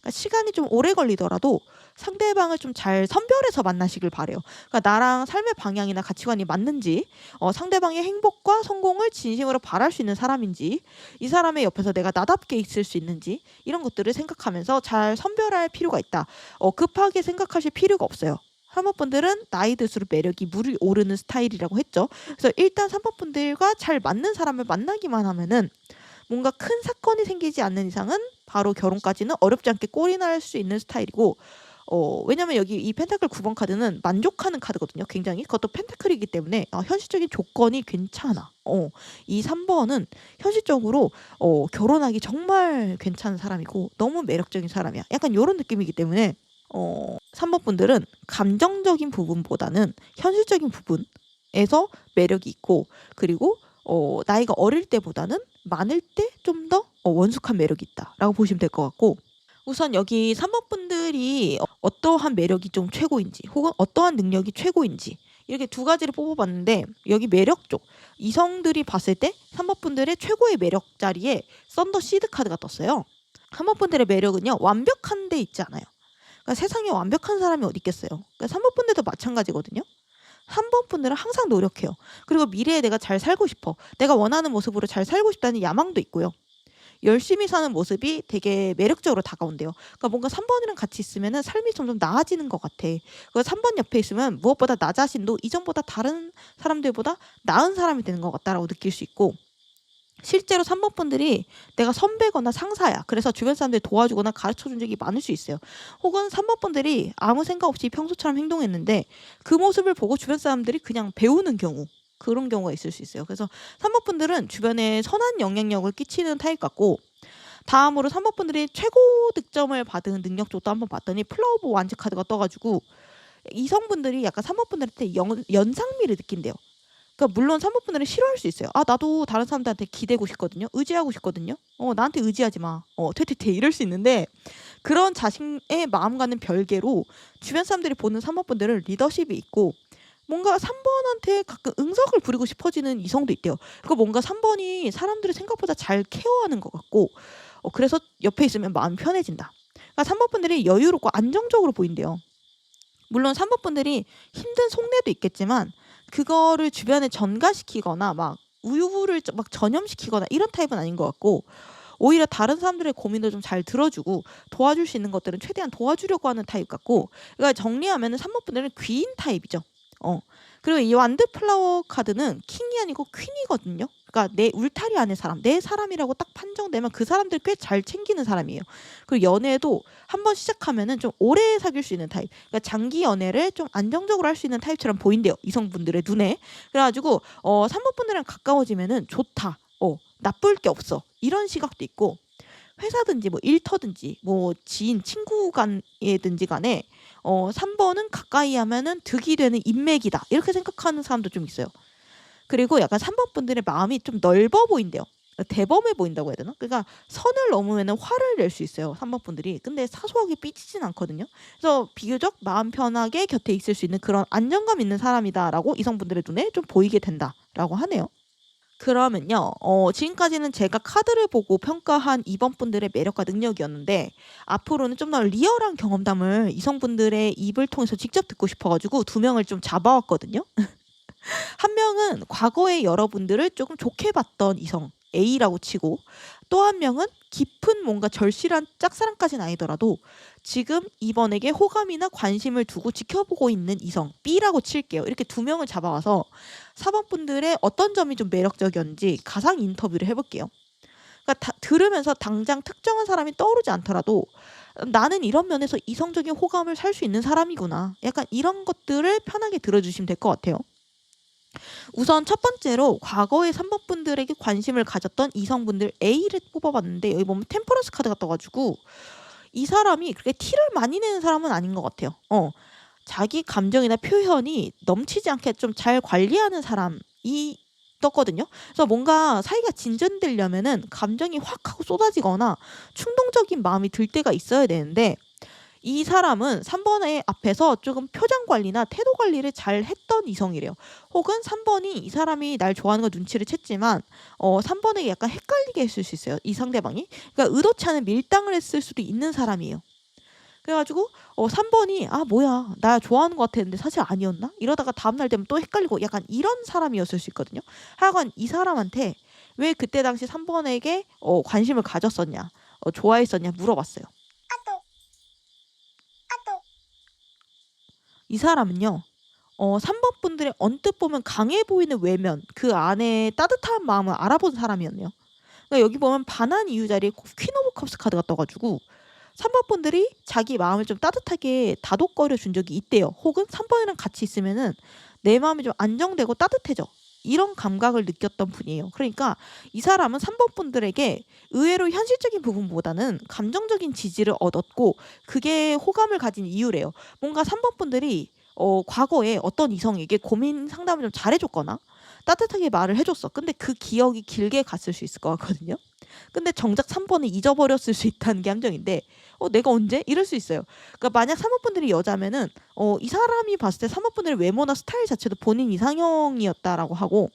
그러니까 시간이 좀 오래 걸리더라도 상대방을 좀 잘 선별해서 만나시길 바래요. 그러니까 나랑 삶의 방향이나 가치관이 맞는지, 상대방의 행복과 성공을 진심으로 바랄 수 있는 사람인지, 이 사람의 옆에서 내가 나답게 있을 수 있는지, 이런 것들을 생각하면서 잘 선별할 필요가 있다. 급하게 생각하실 필요가 없어요. 3번 분들은 나이 들수록 매력이 물이 오르는 스타일이라고 했죠. 그래서 일단 3번 분들과 잘 맞는 사람을 만나기만 하면은 뭔가 큰 사건이 생기지 않는 이상은 바로 결혼까지는 어렵지 않게 꼴이 날 수 있는 스타일이고, 왜냐면 여기 이 펜타클 9번 카드는 만족하는 카드거든요. 굉장히. 그것도 펜타클이기 때문에 현실적인 조건이 괜찮아. 이 3번은 현실적으로 결혼하기 정말 괜찮은 사람이고 너무 매력적인 사람이야. 약간 요런 느낌이기 때문에 3번 분들은 감정적인 부분보다는 현실적인 부분에서 매력이 있고, 그리고 나이가 어릴 때보다는 많을 때 좀 더 원숙한 매력이 있다라고 보시면 될 것 같고, 우선 여기 3번 분들이 어떠한 매력이 좀 최고인지 혹은 어떠한 능력이 최고인지 이렇게 두 가지를 뽑아봤는데, 여기 매력 쪽 이성들이 봤을 때 3번 분들의 최고의 매력 자리에 썬더 시드 카드가 떴어요. 3번 분들의 매력은요, 완벽한 데 있지 않아요. 그러니까 세상에 완벽한 사람이 어디 있겠어요. 그러니까 3번 분들도 마찬가지거든요. 3번 분들은 항상 노력해요. 그리고 미래에 내가 잘 살고 싶어, 내가 원하는 모습으로 잘 살고 싶다는 야망도 있고요. 열심히 사는 모습이 되게 매력적으로 다가온대요. 그러니까 뭔가 3번이랑 같이 있으면 삶이 점점 나아지는 것 같아. 그 3번 옆에 있으면 무엇보다 나 자신도 이전보다 다른 사람들보다 나은 사람이 되는 것 같다라고 느낄 수 있고, 실제로 3번 분들이 내가 선배거나 상사야, 그래서 주변 사람들 도와주거나 가르쳐준 적이 많을 수 있어요. 혹은 3번 분들이 아무 생각 없이 평소처럼 행동했는데 그 모습을 보고 주변 사람들이 그냥 배우는 경우, 그런 경우가 있을 수 있어요. 그래서 3번 분들은 주변에 선한 영향력을 끼치는 타입 같고, 다음으로 3번 분들이 최고 득점을 받은 능력 쪽도 한번 봤더니 플라워 오브 완즈 카드가 떠가지고 이성분들이 약간 3번 분들한테 연상미를 느낀대요. 그러니까 물론 3번 분들은 싫어할 수 있어요. 나도 다른 사람들한테 기대고 싶거든요. 의지하고 싶거든요. 나한테 의지하지 마. 퇴퇴퇴 이럴 수 있는데, 그런 자신의 마음과는 별개로 주변 사람들이 보는 3번 분들은 리더십이 있고 뭔가 3번한테 가끔 응석을 부리고 싶어지는 이성도 있대요. 그러니까 뭔가 3번이 사람들을 생각보다 잘 케어하는 것 같고, 그래서 옆에 있으면 마음이 편해진다. 그러니까 3번 분들이 여유롭고 안정적으로 보인대요. 물론 3번 분들이 힘든 속내도 있겠지만 그거를 주변에 전가시키거나 막 우유를 막 전염시키거나 이런 타입은 아닌 것 같고, 오히려 다른 사람들의 고민도 좀 잘 들어주고 도와줄 수 있는 것들은 최대한 도와주려고 하는 타입 같고, 그러니까 정리하면 3번 분들은 귀인 타입이죠. 그리고 이 완드 플라워 카드는 킹이 아니고 퀸이거든요. 그러니까 내 울타리 안의 사람, 내 사람이라고 딱 판정되면 그 사람들 꽤 잘 챙기는 사람이에요. 그리고 연애도 한번 시작하면은 좀 오래 사귈 수 있는 타입. 그러니까 장기 연애를 좀 안정적으로 할 수 있는 타입처럼 보인대요, 이성분들의 눈에. 그래가지고 3번 분들이랑 가까워지면은 좋다. 나쁠 게 없어. 이런 시각도 있고, 회사든지 뭐 일터든지 뭐 지인 친구 간이든지 간에 3번은 가까이 하면은 득이 되는 인맥이다, 이렇게 생각하는 사람도 좀 있어요. 그리고 약간 3번 분들의 마음이 좀 넓어 보인대요. 대범해 보인다고 해야 되나? 그러니까 선을 넘으면 화를 낼 수 있어요, 3번 분들이. 근데 사소하게 삐지진 않거든요. 그래서 비교적 마음 편하게 곁에 있을 수 있는 그런 안정감 있는 사람이다라고 이성분들의 눈에 좀 보이게 된다라고 하네요. 그러면요, 지금까지는 제가 카드를 보고 평가한 2번 분들의 매력과 능력이었는데, 앞으로는 좀 더 리얼한 경험담을 이성분들의 입을 통해서 직접 듣고 싶어가지고 2명을 좀 잡아왔거든요. 한 명은 과거에 여러분들을 조금 좋게 봤던 이성 A라고 치고, 또 한 명은 깊은 뭔가 절실한 짝사랑까지는 아니더라도 지금 이번에게 호감이나 관심을 두고 지켜보고 있는 이성 B라고 칠게요. 이렇게 2명을 잡아와서 4번 분들의 어떤 점이 좀 매력적이었는지 가상 인터뷰를 해볼게요. 그러니까 들으면서 당장 특정한 사람이 떠오르지 않더라도 나는 이런 면에서 이성적인 호감을 살 수 있는 사람이구나, 약간 이런 것들을 편하게 들어주시면 될 것 같아요. 우선 첫 번째로 과거의 3번 분들에게 관심을 가졌던 이성분들 A를 뽑아봤는데, 여기 보면 템퍼런스 카드가 떠가지고 이 사람이 그렇게 티를 많이 내는 사람은 아닌 것 같아요. 자기 감정이나 표현이 넘치지 않게 좀 잘 관리하는 사람이 떴거든요. 그래서 뭔가 사이가 진전되려면은 감정이 확 하고 쏟아지거나 충동적인 마음이 들 때가 있어야 되는데, 이 사람은 3번의 앞에서 조금 표정 관리나 태도 관리를 잘 했던 이성이래요. 혹은 3번이 이 사람이 날 좋아하는 거 눈치를 챘지만 3번에게 약간 헷갈리게 했을 수 있어요, 이 상대방이. 그러니까 의도치 않은 밀당을 했을 수도 있는 사람이에요. 그래가지고 3번이 뭐야, 나 좋아하는 것 같았는데 사실 아니었나? 이러다가 다음날 되면 또 헷갈리고, 약간 이런 사람이었을 수 있거든요. 하여간 이 사람한테 왜 그때 당시 3번에게 관심을 가졌었냐, 좋아했었냐 물어봤어요. 이 사람은요, 3번 분들의 언뜻 보면 강해 보이는 외면, 그 안에 따뜻한 마음을 알아본 사람이었네요. 그러니까 여기 보면 반한 이유 자리에 퀸 오브 컵스 카드가 떠가지고 3번 분들이 자기 마음을 좀 따뜻하게 다독거려 준 적이 있대요. 혹은 3번이랑 같이 있으면은 내 마음이 좀 안정되고 따뜻해져. 이런 감각을 느꼈던 분이에요. 그러니까 이 사람은 3번 분들에게 의외로 현실적인 부분보다는 감정적인 지지를 얻었고 그게 호감을 가진 이유래요. 뭔가 3번 분들이 과거에 어떤 이성에게 고민 상담을 좀 잘해줬거나 따뜻하게 말을 해줬어. 근데 그 기억이 길게 갔을 수 있을 것 같거든요. 근데 정작 3번은 잊어버렸을 수 있다는 게 함정인데 내가 언제? 이럴 수 있어요. 그러니까 만약 3번 분들이 여자면은 이 사람이 봤을 때 3번 분들의 외모나 스타일 자체도 본인 이상형이었다라고 하고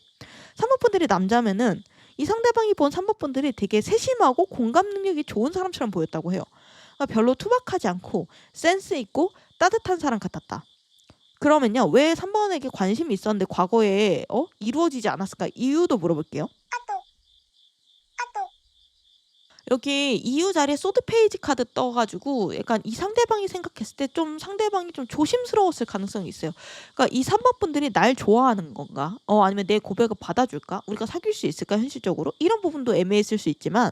3번 분들이 남자면은 이 상대방이 본 3번 분들이 되게 세심하고 공감 능력이 좋은 사람처럼 보였다고 해요. 그러니까 별로 투박하지 않고 센스 있고 따뜻한 사람 같았다. 그러면요, 왜 3번에게 관심이 있었는데 과거에 이루어지지 않았을까? 이유도 물어볼게요. 여기 이유 자리에 소드 페이지 카드 떠가지고 약간 이 상대방이 생각했을 때 좀 상대방이 좀 조심스러웠을 가능성이 있어요. 그러니까 이 3번 분들이 날 좋아하는 건가? 아니면 내 고백을 받아줄까? 우리가 사귈 수 있을까? 현실적으로? 이런 부분도 애매했을 수 있지만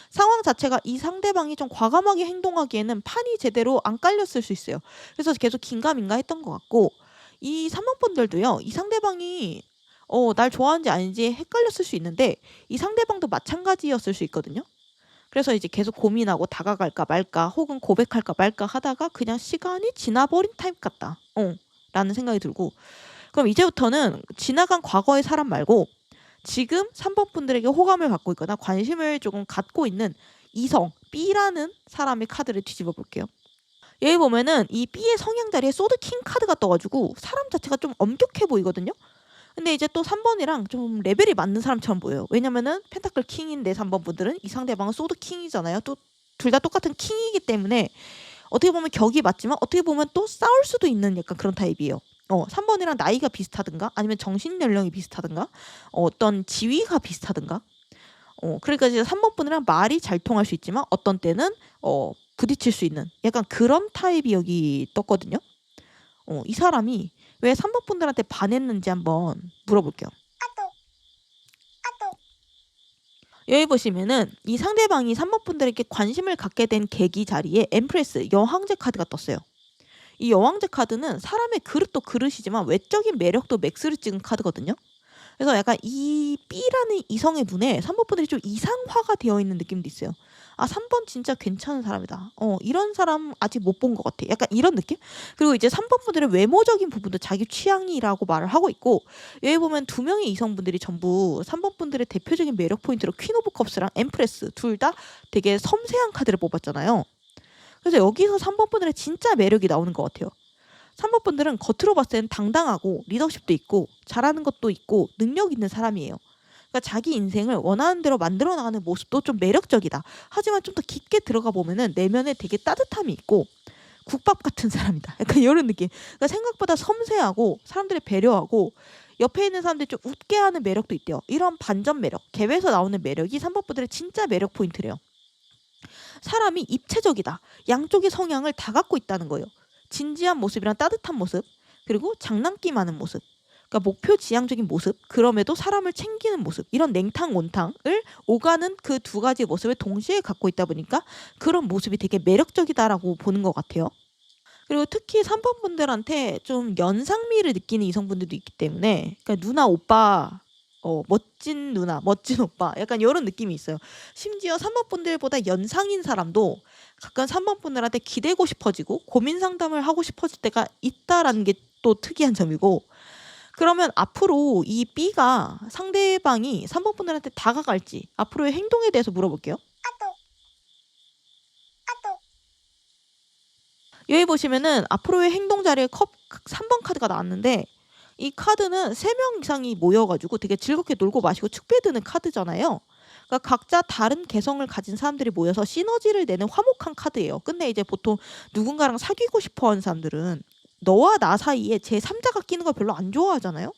상황 자체가 이 상대방이 좀 과감하게 행동하기에는 판이 제대로 안 깔렸을 수 있어요. 그래서 계속 긴가민가 했던 것 같고 이 3번 분들도요. 이 상대방이 날 좋아하는지 아닌지 헷갈렸을 수 있는데 이 상대방도 마찬가지였을 수 있거든요. 그래서 이제 계속 고민하고 다가갈까 말까 혹은 고백할까 말까 하다가 그냥 시간이 지나버린 타입 같다. 라는 생각이 들고 그럼 이제부터는 지나간 과거의 사람 말고 지금 3번 분들에게 호감을 갖고 있거나 관심을 조금 갖고 있는 이성 B라는 사람의 카드를 뒤집어 볼게요. 여기 보면은 이 B의 성향 자리에 소드킹 카드가 떠가지고 사람 자체가 좀 엄격해 보이거든요. 근데 이제 또 3번이랑 좀 레벨이 맞는 사람처럼 보여요. 왜냐면은 펜타클 킹인데 3번 분들은 이 상대방은 소드 킹이잖아요. 또 둘 다 똑같은 킹이기 때문에 어떻게 보면 격이 맞지만 어떻게 보면 또 싸울 수도 있는 약간 그런 타입이에요. 3번이랑 나이가 비슷하든가 아니면 정신 연령이 비슷하든가 어떤 지위가 비슷하든가 그러니까 이제 3번 분이랑 말이 잘 통할 수 있지만 어떤 때는 부딪힐 수 있는 약간 그런 타입이 여기 떴거든요. 이 사람이 왜 3번 분들한테 반했는지 한번 물어볼게요. 여기 보시면은 이 상대방이 3번 분들에게 관심을 갖게 된 계기 자리에 엠프레스 여왕제 카드가 떴어요. 이 여왕제 카드는 사람의 그릇도 그릇이지만 외적인 매력도 맥스를 찍은 카드거든요. 그래서 약간 이 B라는 이성의 눈에 3번 분들이 좀 이상화가 되어 있는 느낌도 있어요. 3번 진짜 괜찮은 사람이다. 이런 사람 아직 못 본 것 같아. 약간 이런 느낌? 그리고 이제 3번 분들의 외모적인 부분도 자기 취향이라고 말을 하고 있고 여기 보면 두 명의 이성분들이 전부 3번 분들의 대표적인 매력 포인트로 퀸 오브 컵스랑 엠프레스 둘 다 되게 섬세한 카드를 뽑았잖아요. 그래서 여기서 3번 분들의 진짜 매력이 나오는 것 같아요. 3번 분들은 겉으로 봤을 때는 당당하고 리더십도 있고 잘하는 것도 있고 능력 있는 사람이에요. 그러니까 자기 인생을 원하는 대로 만들어 나가는 모습도 좀 매력적이다. 하지만 좀 더 깊게 들어가 보면은 내면에 되게 따뜻함이 있고 국밥 같은 사람이다. 약간 이런 느낌. 그러니까 생각보다 섬세하고 사람들을 배려하고 옆에 있는 사람들 좀 웃게 하는 매력도 있대요. 이런 반전 매력, 갭에서 나오는 매력이 3번 분들의 진짜 매력 포인트래요. 사람이 입체적이다. 양쪽의 성향을 다 갖고 있다는 거예요. 진지한 모습이랑 따뜻한 모습, 그리고 장난기 많은 모습. 그러니까 목표 지향적인 모습, 그럼에도 사람을 챙기는 모습. 이런 냉탕 온탕을 오가는 그 두 가지 모습을 동시에 갖고 있다 보니까 그런 모습이 되게 매력적이다라고 보는 것 같아요. 그리고 특히 3번 분들한테 좀 연상미를 느끼는 이성분들도 있기 때문에 그러니까 누나 오빠 멋진 누나 멋진 오빠 약간 이런 느낌이 있어요. 심지어 3번 분들보다 연상인 사람도 가끔 3번 분들한테 기대고 싶어지고 고민 상담을 하고 싶어질 때가 있다라는 게 또 특이한 점이고 그러면 앞으로 이 B가 상대방이 3번 분들한테 다가갈지 앞으로의 행동에 대해서 물어볼게요. 여기 보시면은 앞으로의 행동 자리에 3번 카드가 나왔는데 이 카드는 3명 이상이 모여가지고 되게 즐겁게 놀고 마시고 축배 드는 카드잖아요. 그러니까 각자 다른 개성을 가진 사람들이 모여서 시너지를 내는 화목한 카드예요. 근데 이제 보통 누군가랑 사귀고 싶어하는 사람들은 너와 나 사이에 제3자가 끼는 걸 별로 안 좋아하잖아요.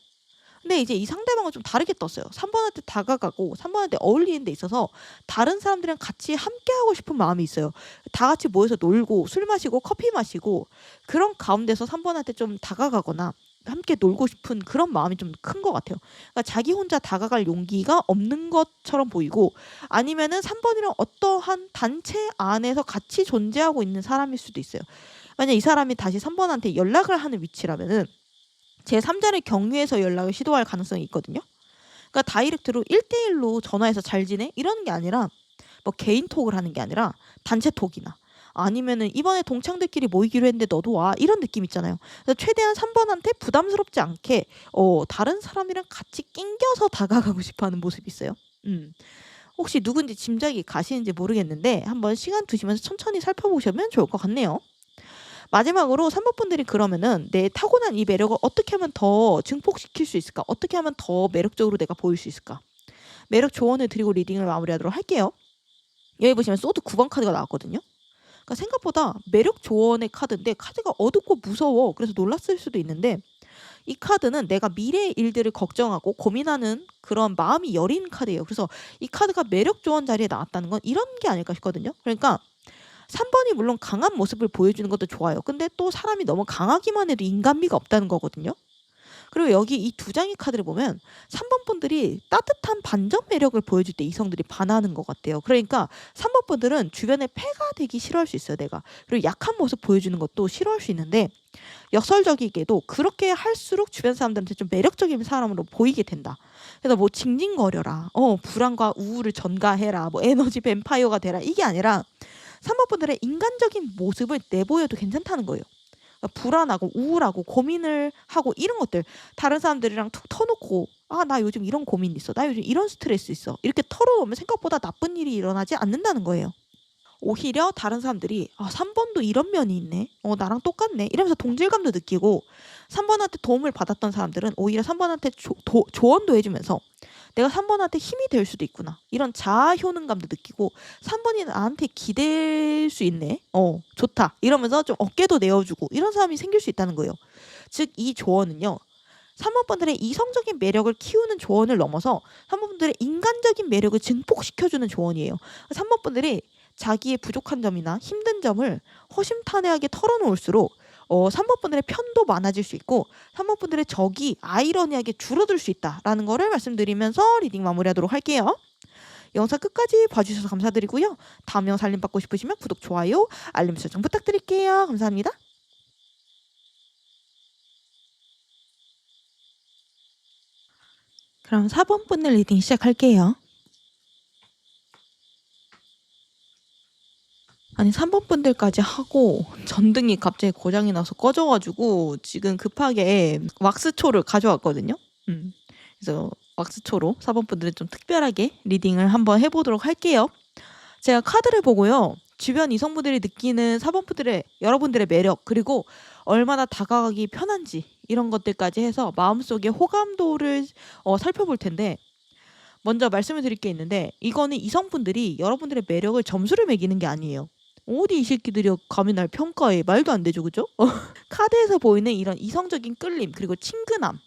근데 이제 이 상대방은 좀 다르게 떴어요. 3번한테 다가가고 3번한테 어울리는 데 있어서 다른 사람들이랑 같이 함께하고 싶은 마음이 있어요. 다 같이 모여서 놀고 술 마시고 커피 마시고 그런 가운데서 3번한테 좀 다가가거나 함께 놀고 싶은 그런 마음이 좀 큰 것 같아요. 그러니까 자기 혼자 다가갈 용기가 없는 것처럼 보이고, 아니면은 3번이랑 어떠한 단체 안에서 같이 존재하고 있는 사람일 수도 있어요. 만약 이 사람이 다시 3번한테 연락을 하는 위치라면은 제3자를 경유해서 연락을 시도할 가능성이 있거든요. 그러니까 다이렉트로 1대1로 전화해서 잘 지내? 이러는 게 아니라, 뭐 개인 톡을 하는 게 아니라 단체 톡이나, 아니면은 이번에 동창들끼리 모이기로 했는데 너도 와, 이런 느낌 있잖아요. 그래서 최대한 3번한테 부담스럽지 않게 다른 사람이랑 같이 낑겨서 다가가고 싶어하는 모습이 있어요. 혹시 누군지 짐작이 가시는지 모르겠는데 한번 시간 두시면서 천천히 살펴보시면 좋을 것 같네요. 마지막으로 3번 분들이 그러면은 내 타고난 이 매력을 어떻게 하면 더 증폭시킬 수 있을까? 어떻게 하면 더 매력적으로 내가 보일 수 있을까? 매력 조언을 드리고 리딩을 마무리하도록 할게요. 여기 보시면 소드 9번 카드가 나왔거든요. 그러니까 생각보다 매력 조언의 카드인데 카드가 어둡고 무서워. 그래서 놀랐을 수도 있는데, 이 카드는 내가 미래의 일들을 걱정하고 고민하는 그런 마음이 여린 카드예요. 그래서 이 카드가 매력 조언 자리에 나왔다는 건 이런 게 아닐까 싶거든요. 그러니까 3번이 물론 강한 모습을 보여주는 것도 좋아요. 근데 또 사람이 너무 강하기만 해도 인간미가 없다는 거거든요. 그리고 여기 이 두 장의 카드를 보면 3번 분들이 따뜻한 반전 매력을 보여줄 때 이성들이 반하는 것 같아요. 그러니까 3번 분들은 주변에 폐가 되기 싫어할 수 있어요, 내가. 그리고 약한 모습 보여주는 것도 싫어할 수 있는데, 역설적이게도 그렇게 할수록 주변 사람들한테 좀 매력적인 사람으로 보이게 된다. 그래서 뭐 징징거려라, 불안과 우울을 전가해라, 뭐 에너지 뱀파이어가 되라, 이게 아니라 3번 분들의 인간적인 모습을 내보여도 괜찮다는 거예요. 그러니까 불안하고 우울하고 고민을 하고 이런 것들 다른 사람들이랑 툭 터놓고, 아, 나 요즘 이런 고민 있어, 나 요즘 이런 스트레스 있어, 이렇게 털어놓으면 생각보다 나쁜 일이 일어나지 않는다는 거예요. 오히려 다른 사람들이 3번도 이런 면이 있네, 나랑 똑같네, 이러면서 동질감도 느끼고, 3번한테 도움을 받았던 사람들은 오히려 3번한테 조언도 해주면서 내가 3번한테 힘이 될 수도 있구나, 이런 자아 효능감도 느끼고, 3번이 나한테 기댈 수 있네, 좋다, 이러면서 좀 어깨도 내어주고 이런 사람이 생길 수 있다는 거예요. 즉 이 조언은요, 3번 분들의 이성적인 매력을 키우는 조언을 넘어서 3번 분들의 인간적인 매력을 증폭시켜주는 조언이에요. 3번 분들이 자기의 부족한 점이나 힘든 점을 허심탄회하게 털어놓을수록 3번 분들의 편도 많아질 수 있고 3번 분들의 적이 아이러니하게 줄어들 수 있다라는 거를 말씀드리면서 리딩 마무리하도록 할게요. 영상 끝까지 봐주셔서 감사드리고요. 다음 영상 알림 받고 싶으시면 구독, 좋아요, 알림 설정 부탁드릴게요. 감사합니다. 그럼 4번 분들 리딩 시작할게요. 아니 3번 분들까지 하고 전등이 갑자기 고장이 나서 꺼져가지고 지금 급하게 왁스초를 가져왔거든요. 그래서 왁스초로 4번 분들은 좀 특별하게 리딩을 한번 해보도록 할게요. 제가 카드를 보고요, 주변 이성분들이 느끼는 4번 분들의 여러분들의 매력, 그리고 얼마나 다가가기 편한지 이런 것들까지 해서 마음속의 호감도를 살펴볼 텐데, 먼저 말씀을 드릴 게 있는데, 이거는 이성분들이 여러분들의 매력을 점수를 매기는 게 아니에요. 어디 이 새끼들이 감히 날 평가해, 말도 안 되죠, 그죠? 카드에서 보이는 이런 이성적인 끌림 그리고 친근함,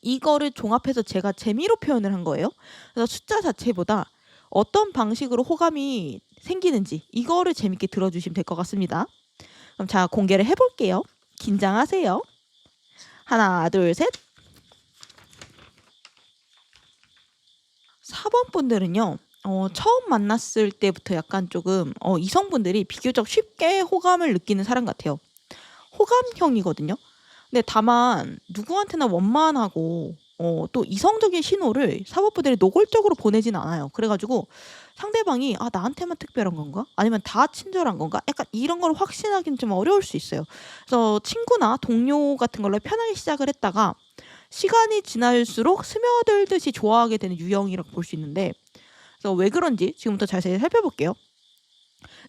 이거를 종합해서 제가 재미로 표현을 한 거예요. 그래서 숫자 자체보다 어떤 방식으로 호감이 생기는지 이거를 재밌게 들어주시면 될 것 같습니다. 그럼 자, 공개를 해볼게요. 긴장하세요. 하나, 둘, 셋. 4번 분들은요, 처음 만났을 때부터 약간 조금 이성분들이 비교적 쉽게 호감을 느끼는 사람 같아요. 호감형이거든요. 근데 다만 누구한테나 원만하고 또 이성적인 신호를 4번 분들이 노골적으로 보내진 않아요. 그래가지고 상대방이 나한테만 특별한 건가? 아니면 다 친절한 건가? 약간 이런 걸 확신하기는 좀 어려울 수 있어요. 그래서 친구나 동료 같은 걸로 편하게 시작을 했다가 시간이 지날수록 스며들듯이 좋아하게 되는 유형이라고 볼 수 있는데, 그래서 왜 그런지 지금부터 자세히 살펴볼게요.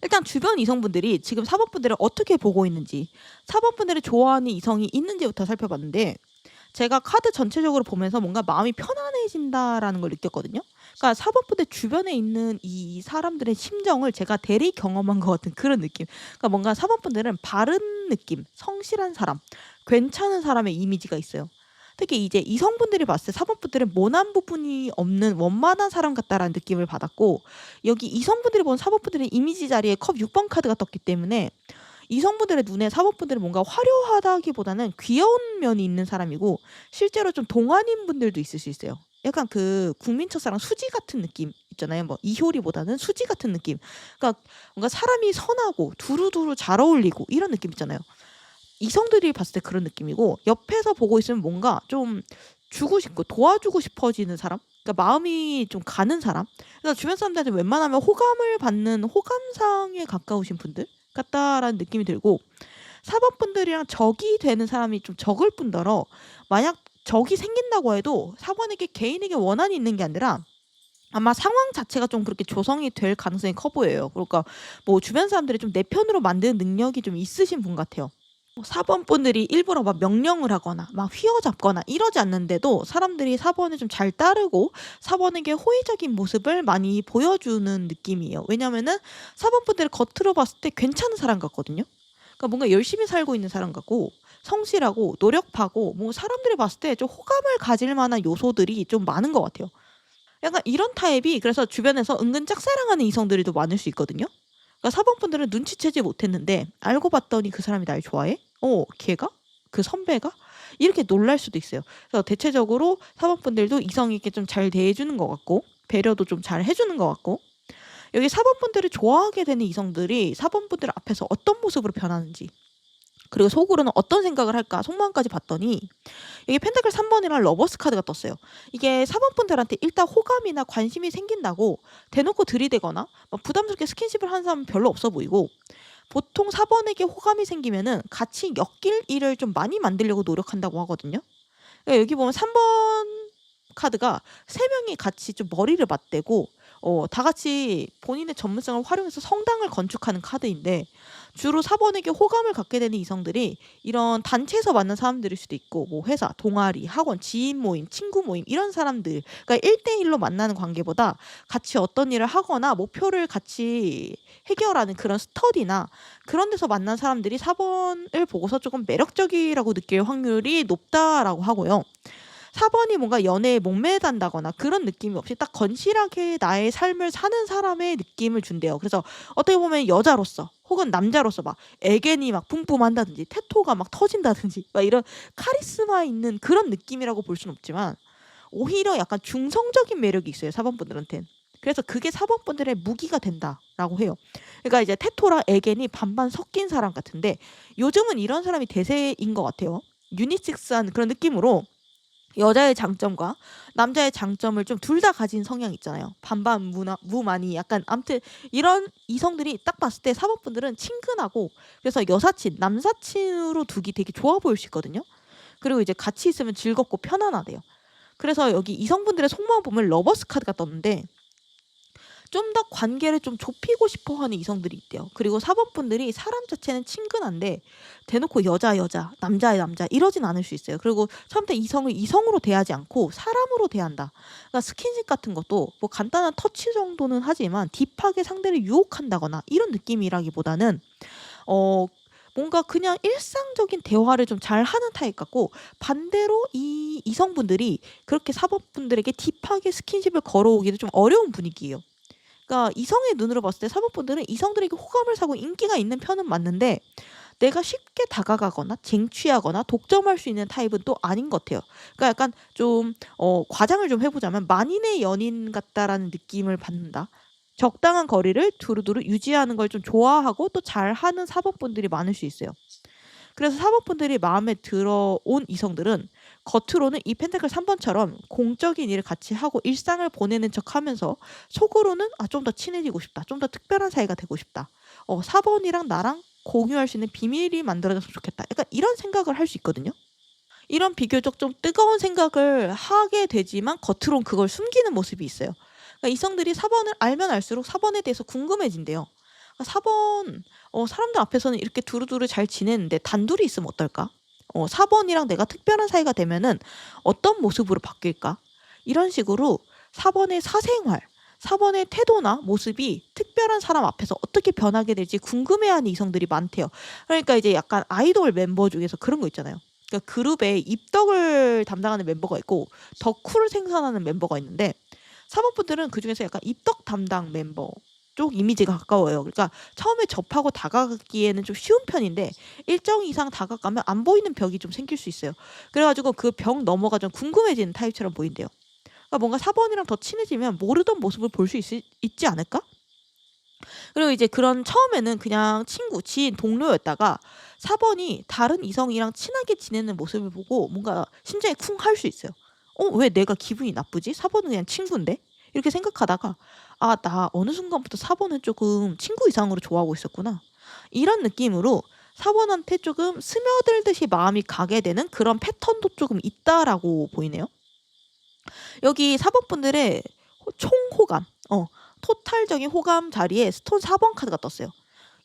일단 주변 이성분들이 지금 4번 분들을 어떻게 보고 있는지, 4번 분들이 좋아하는 이성이 있는지부터 살펴봤는데, 제가 카드 전체적으로 보면서 뭔가 마음이 편안해진다라는 걸 느꼈거든요. 그러니까 4번 분들 주변에 있는 이 사람들의 심정을 제가 대리 경험한 것 같은 그런 느낌. 그러니까 뭔가 4번 분들은 바른 느낌, 성실한 사람, 괜찮은 사람의 이미지가 있어요. 특히 이제 이성분들이 봤을 때 4번 분들은 모난 부분이 없는 원만한 사람 같다라는 느낌을 받았고, 여기 이성분들이 본 4번 분들의 이미지 자리에 컵 6번 카드가 떴기 때문에 이성분들의 눈에 4번분들은 뭔가 화려하다기보다는 귀여운 면이 있는 사람이고 실제로 좀 동안인 분들도 있을 수 있어요. 약간 그 국민첫사랑 수지 같은 느낌 있잖아요. 뭐 이효리보다는 수지 같은 느낌. 그러니까 뭔가 사람이 선하고 두루두루 잘 어울리고 이런 느낌 있잖아요. 이성들이 봤을 때 그런 느낌이고 옆에서 보고 있으면 뭔가 좀 주고 싶고 도와주고 싶어지는 사람? 그러니까 마음이 좀 가는 사람? 그래서 주변 사람들한테 웬만하면 호감을 받는 호감상에 가까우신 분들 같다라는 느낌이 들고 4번 분들이랑 적이 되는 사람이 좀 적을 뿐더러 만약 적이 생긴다고 해도 4번에게 개인에게 원한이 있는 게 아니라 아마 상황 자체가 좀 그렇게 조성이 될 가능성이 커 보여요. 그러니까 뭐 주변 사람들이 좀 내 편으로 만드는 능력이 좀 있으신 분 같아요. 4번 분들이 일부러 막 명령을 하거나 막 휘어잡거나 이러지 않는데도 사람들이 4번을 좀 잘 따르고 4번에게 호의적인 모습을 많이 보여주는 느낌이에요. 왜냐면은 4번 분들이 겉으로 봤을 때 괜찮은 사람 같거든요. 그러니까 뭔가 열심히 살고 있는 사람 같고 성실하고 노력하고 뭐 사람들이 봤을 때 좀 호감을 가질 만한 요소들이 좀 많은 것 같아요. 약간 이런 타입이 그래서 주변에서 은근 짝사랑하는 이성들이 더 많을 수 있거든요. 그러니까 4번 분들은 눈치채지 못했는데 알고 봤더니 그 사람이 날 좋아해? 걔가? 그 선배가? 이렇게 놀랄 수도 있어요. 그래서 대체적으로 4번 분들도 이성에게 좀 잘 대해주는 것 같고 배려도 좀 잘 해주는 것 같고 여기 4번 분들을 좋아하게 되는 이성들이 4번 분들 앞에서 어떤 모습으로 변하는지 그리고 속으로는 어떤 생각을 할까 속마음까지 봤더니 여기 펜타클 3번이랑 러버스 카드가 떴어요. 이게 4번 분들한테 일단 호감이나 관심이 생긴다고 대놓고 들이대거나 막 부담스럽게 스킨십을 하는 사람은 별로 없어 보이고 보통 4번에게 호감이 생기면은 같이 엮일 일을 좀 많이 만들려고 노력한다고 하거든요. 그러니까 여기 보면 3번 카드가 3명이 같이 좀 머리를 맞대고 다 같이 본인의 전문성을 활용해서 성당을 건축하는 카드인데 주로 4번에게 호감을 갖게 되는 이성들이 이런 단체에서 만난 사람들일 수도 있고 뭐 회사, 동아리, 학원, 지인 모임, 친구 모임 이런 사람들 그러니까 1대1로 만나는 관계보다 같이 어떤 일을 하거나 목표를 같이 해결하는 그런 스터디나 그런 데서 만난 사람들이 4번을 보고서 조금 매력적이라고 느낄 확률이 높다라고 하고요. 4번이 뭔가 연애에 목매단다거나 그런 느낌이 없이 딱 건실하게 나의 삶을 사는 사람의 느낌을 준대요. 그래서 어떻게 보면 여자로서 혹은 남자로서 막 애견이 막 뿜뿜한다든지 태토가 막 터진다든지 막 이런 카리스마 있는 그런 느낌이라고 볼 수는 없지만 오히려 약간 중성적인 매력이 있어요. 4번 분들한테는. 그래서 그게 4번 분들의 무기가 된다라고 해요. 그러니까 이제 태토랑 애견이 반반 섞인 사람 같은데 요즘은 이런 사람이 대세인 것 같아요. 유니섹스한 그런 느낌으로 여자의 장점과 남자의 장점을 좀 둘 다 가진 성향 있잖아요. 반반 무만이 약간 아무튼 이런 이성들이 딱 봤을 때 4번 분들은 친근하고 그래서 여사친, 남사친으로 두기 되게 좋아 보일 수 있거든요. 그리고 이제 같이 있으면 즐겁고 편안하대요. 그래서 여기 이성분들의 속마음 보면 러버스 카드가 떴는데 좀 더 관계를 좀 좁히고 싶어 하는 이성들이 있대요. 그리고 4번 분들이 사람 자체는 친근한데 대놓고 여자, 남자 이러진 않을 수 있어요. 그리고 처음부터 이성을 이성으로 대하지 않고 사람으로 대한다. 그러니까 스킨십 같은 것도 뭐 간단한 터치 정도는 하지만 딥하게 상대를 유혹한다거나 이런 느낌이라기보다는 뭔가 그냥 일상적인 대화를 좀 잘하는 타입 같고 반대로 이 이성분들이 그렇게 4번 분들에게 딥하게 스킨십을 걸어오기도 좀 어려운 분위기예요. 그러니까 이성의 눈으로 봤을 때 4번 분들은 이성들에게 호감을 사고 인기가 있는 편은 맞는데 내가 쉽게 다가가거나 쟁취하거나 독점할 수 있는 타입은 또 아닌 것 같아요. 그러니까 약간 좀 과장을 좀 해보자면 만인의 연인 같다라는 느낌을 받는다. 적당한 거리를 두루두루 유지하는 걸 좀 좋아하고 또 잘하는 4번 분들이 많을 수 있어요. 그래서 4번 분들이 마음에 들어온 이성들은 겉으로는 이 펜타클 3번처럼 공적인 일을 같이 하고 일상을 보내는 척하면서 속으로는 좀 더 친해지고 싶다. 좀 더 특별한 사이가 되고 싶다. 4번이랑 나랑 공유할 수 있는 비밀이 만들어졌으면 좋겠다. 약간 이런 생각을 할 수 있거든요. 이런 비교적 좀 뜨거운 생각을 하게 되지만 겉으론 그걸 숨기는 모습이 있어요. 그러니까 이성들이 4번을 알면 알수록 4번에 대해서 궁금해진대요. 4번 사람들 앞에서는 이렇게 두루두루 잘 지내는데 단둘이 있으면 어떨까? 4번이랑 내가 특별한 사이가 되면은 어떤 모습으로 바뀔까? 이런 식으로 4번의 사생활, 4번의 태도나 모습이 특별한 사람 앞에서 어떻게 변하게 될지 궁금해하는 이성들이 많대요. 그러니까 이제 약간 아이돌 멤버 중에서 그런 거 있잖아요. 그러니까 그룹에 입덕을 담당하는 member가 있고 덕후를 생산하는 멤버가 있는데 4번 분들은 그중에서 약간 입덕 담당 멤버 쪽 이미지가 가까워요. 그러니까 처음에 접하고 다가가기에는 좀 쉬운 편인데 일정 이상 다가가면 안 보이는 벽이 좀 생길 수 있어요. 그래가지고 그 벽 너머가 좀 궁금해지는 타입처럼 보인대요. 그러니까 뭔가 4번이랑 더 친해지면 모르던 모습을 볼 수 있지 않을까? 그리고 이제 그런 처음에는 그냥 친구, 지인, 동료였다가 4번이 다른 이성이랑 친하게 지내는 모습을 보고 뭔가 심장이 쿵 할 수 있어요. 왜 내가 기분이 나쁘지? 4번은 그냥 친구인데? 이렇게 생각하다가 나 어느 순간부터 4번은 조금 친구 이상으로 좋아하고 있었구나. 이런 느낌으로 4번한테 조금 스며들듯이 마음이 가게 되는 그런 패턴도 조금 있다라고 보이네요. 여기 4번 분들의 총호감, 토탈적인 호감 자리에 스톤 4번 카드가 떴어요.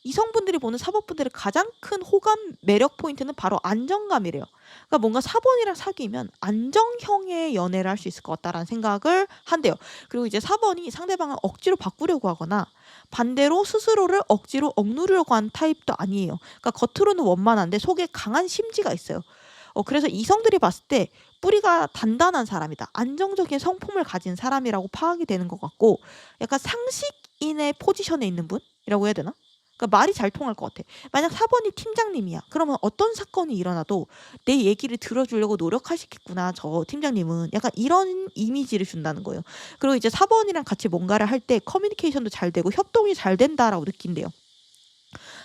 이성분들이 보는 4번 분들의 가장 큰 호감 매력 포인트는 바로 안정감이래요. 그러니까 뭔가 4번이랑 사귀면 안정형의 연애를 할 수 있을 것 같다라는 생각을 한대요. 그리고 이제 4번이 상대방을 억지로 바꾸려고 하거나 반대로 스스로를 억지로 억누르려고 하는 타입도 아니에요. 그러니까 겉으로는 원만한데 속에 강한 심지가 있어요. 그래서 이성들이 봤을 때 뿌리가 단단한 사람이다. 안정적인 성품을 가진 사람이라고 파악이 되는 것 같고 약간 상식인의 포지션에 있는 분이라고 해야 되나? 그러니까 말이 잘 통할 것 같아. 만약 4번이 팀장님이야. 그러면 어떤 사건이 일어나도 내 얘기를 들어주려고 노력하시겠구나. 저 팀장님은. 약간 이런 이미지를 준다는 거예요. 그리고 이제 4번이랑 같이 뭔가를 할 때 커뮤니케이션도 잘 되고 협동이 잘 된다라고 느낀대요.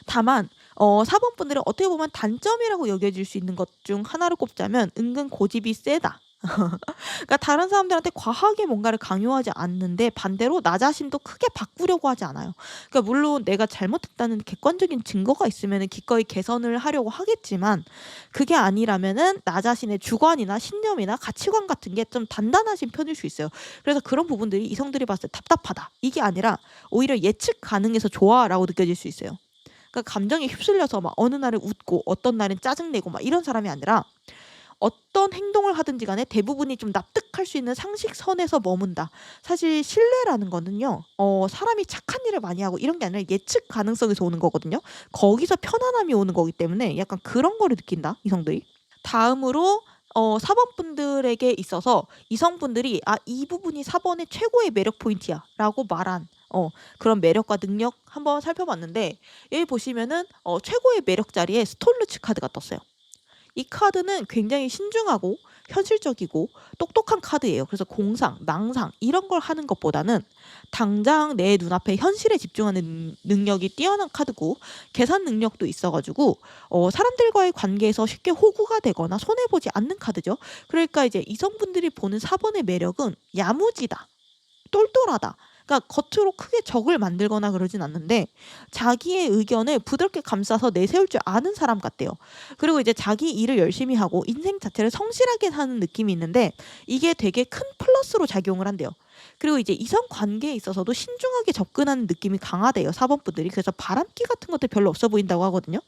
다만 4번 분들은 어떻게 보면 단점이라고 여겨질 수 있는 것 중 하나를 꼽자면 은근 고집이 세다. 그러니까 다른 사람들한테 과하게 뭔가를 강요하지 않는데 반대로 나 자신도 크게 바꾸려고 하지 않아요. 그러니까 물론 내가 잘못했다는 객관적인 증거가 있으면 기꺼이 개선을 하려고 하겠지만 그게 아니라면은 나 자신의 주관이나 신념이나 가치관 같은 게 좀 단단하신 편일 수 있어요. 그래서 그런 부분들이 이성들이 봤을 때 답답하다. 이게 아니라 오히려 예측 가능해서 좋아라고 느껴질 수 있어요. 그러니까 감정에 휩쓸려서 막 어느 날은 웃고 어떤 날은 짜증내고 막 이런 사람이 아니라 어떤 행동을 하든지 간에 대부분이 좀 납득할 수 있는 상식선에서 머문다. 사실 신뢰라는 거는요. 사람이 착한 일을 많이 하고 이런 게 아니라 예측 가능성에서 오는 거거든요. 거기서 편안함이 오는 거기 때문에 약간 그런 거를 느낀다. 이성들이. 다음으로 4번 분들에게 있어서 이성분들이 이 부분이 4번의 최고의 매력 포인트야 라고 말한 그런 매력과 능력 한번 살펴봤는데 여기 보시면은 최고의 매력 자리에 스톨르츠 카드가 떴어요. 이 카드는 굉장히 신중하고 현실적이고 똑똑한 카드예요. 그래서 공상, 망상 이런 걸 하는 것보다는 당장 내 눈앞에 현실에 집중하는 능력이 뛰어난 카드고 계산 능력도 있어가지고 사람들과의 관계에서 쉽게 호구가 되거나 손해보지 않는 카드죠. 그러니까 이제 이성분들이 보는 4번의 매력은 야무지다, 똘똘하다. 그러니까 겉으로 크게 적을 만들거나 그러진 않는데 자기의 의견을 부드럽게 감싸서 내세울 줄 아는 사람 같대요. 그리고 이제 자기 일을 열심히 하고 인생 자체를 성실하게 사는 느낌이 있는데 이게 되게 큰 플러스로 작용을 한대요. 그리고 이제 이성 관계에 있어서도 신중하게 접근하는 느낌이 강하대요. 4번 분들이. 그래서 바람기 같은 것들 별로 없어 보인다고 하거든요.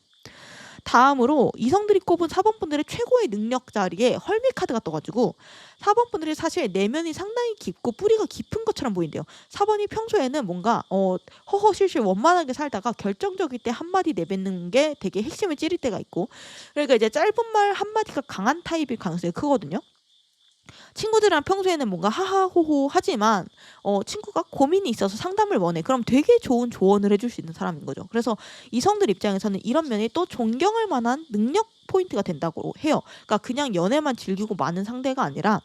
다음으로 이성들이 꼽은 4번 분들의 최고의 능력 자리에 헐미 카드가 떠가지고 4번 분들이 사실 내면이 상당히 깊고 뿌리가 깊은 것처럼 보인대요. 4번이 평소에는 뭔가 허허실실 원만하게 살다가 결정적일 때 한마디 내뱉는 게 되게 핵심을 찌를 때가 있고 그러니까 이제 짧은 말 한마디가 강한 타입일 가능성이 크거든요. 친구들이랑 평소에는 뭔가 하하호호 하지만 친구가 고민이 있어서 상담을 원해. 그럼 되게 좋은 조언을 해줄 수 있는 사람인 거죠. 그래서 이성들 입장에서는 이런 면이 또 존경할 만한 능력 포인트가 된다고 해요. 그러니까 그냥 연애만 즐기고 마는 상대가 아니라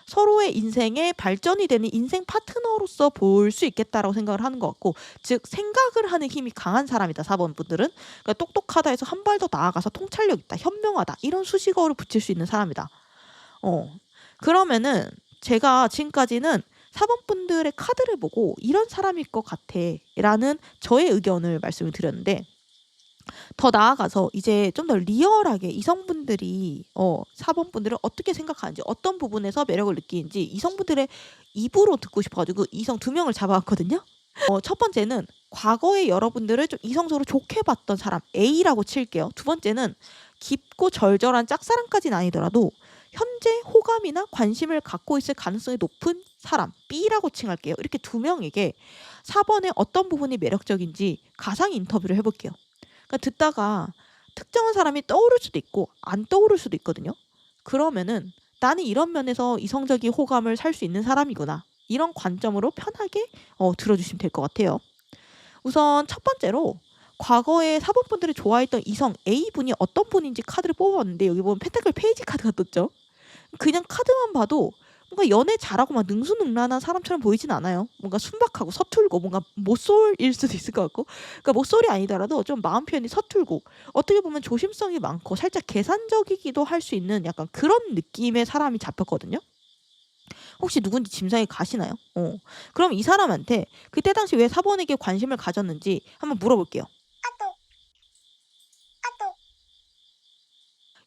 서로의 인생에 발전이 되는 인생 파트너로서 볼 수 있겠다라고 생각을 하는 것 같고 즉 생각을 하는 힘이 강한 사람이다. 4번 분들은 그러니까 똑똑하다 해서 한 발 더 나아가서 통찰력 있다. 현명하다. 이런 수식어를 붙일 수 있는 사람이다. 그러면은 제가 지금까지는 4번 분들의 카드를 보고 이런 사람일 것 같아 라는 저의 의견을 말씀을 드렸는데 더 나아가서 이제 좀 더 리얼하게 이성분들이 4번 분들을 어떻게 생각하는지 어떤 부분에서 매력을 느끼는지 이성분들의 입으로 듣고 싶어가지고 이성 2명을 잡아왔거든요. 첫 번째는 과거에 여러분들을 좀 이성적으로 좋게 봤던 사람 A라고 칠게요. 두 번째는 깊고 절절한 짝사랑까지는 아니더라도 현재 호감이나 관심을 갖고 있을 가능성이 높은 사람 B라고 칭할게요. 이렇게 2명에게 4번의 어떤 부분이 매력적인지 가상 인터뷰를 해볼게요. 그러니까 듣다가 특정한 사람이 떠오를 수도 있고 안 떠오를 수도 있거든요. 그러면은 나는 이런 면에서 이성적인 호감을 살 수 있는 사람이구나. 이런 관점으로 편하게 들어주시면 될 것 같아요. 우선 첫 번째로 과거에 사본분들이 좋아했던 이성 A분이 어떤 분인지 카드를 뽑아봤는데 여기 보면 펜타클 페이지 카드가 떴죠. 그냥 카드만 봐도 뭔가 연애 잘하고 막 능수능란한 사람처럼 보이진 않아요. 뭔가 순박하고 서툴고 뭔가 모쏠일 수도 있을 것 같고, 그러니까 모쏠이 아니더라도 좀 마음 표현이 서툴고 어떻게 보면 조심성이 많고 살짝 계산적이기도 할 수 있는 약간 그런 느낌의 사람이 잡혔거든요. 혹시 누군지 짐작이 가시나요? 그럼 이 사람한테 그때 당시 왜 사본에게 관심을 가졌는지 한번 물어볼게요.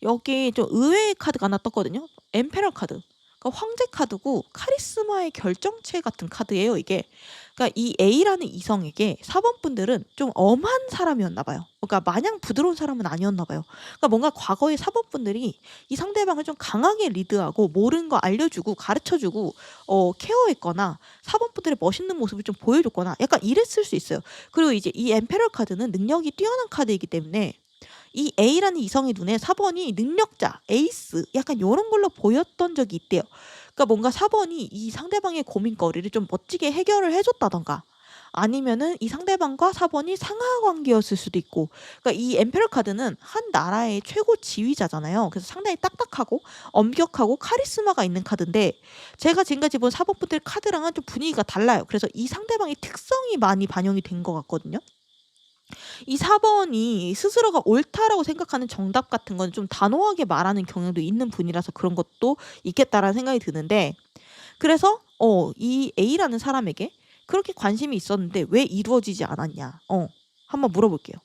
여기 좀 의외의 카드가 하나 떴거든요. 엠페럴 카드. 그러니까 황제 카드고 카리스마의 결정체 같은 카드예요, 이게. 그러니까 이 A라는 이성에게 4번 분들은 좀 엄한 사람이었나 봐요. 그러니까 마냥 부드러운 사람은 아니었나 봐요. 그러니까 뭔가 과거의 4번 분들이 이 상대방을 좀 강하게 리드하고 모르는 거 알려주고 가르쳐주고 케어했거나 4번 분들의 멋있는 모습을 좀 보여줬거나 약간 이랬을 수 있어요. 그리고 이제 이 엠페럴 카드는 능력이 뛰어난 카드이기 때문에 이 A라는 이성의 눈에 4번이 능력자, 에이스 약간 요런 걸로 보였던 적이 있대요. 그러니까 뭔가 4번이 이 상대방의 고민거리를 좀 멋지게 해결을 해줬다던가 아니면은 이 상대방과 4번이 상하 관계였을 수도 있고, 그러니까 이 엠페럴 카드는 한 나라의 최고 지휘자잖아요. 그래서 상당히 딱딱하고 엄격하고 카리스마가 있는 카드인데 제가 지금까지 본 4번 분들 카드랑은 좀 분위기가 달라요. 그래서 이 상대방의 특성이 많이 반영이 된 것 같거든요. 이 4번이 스스로가 옳다라고 생각하는 정답 같은 건 좀 단호하게 말하는 경향도 있는 분이라서 그런 것도 있겠다라는 생각이 드는데, 그래서 이 A라는 사람에게 그렇게 관심이 있었는데 왜 이루어지지 않았냐 한번 물어볼게요.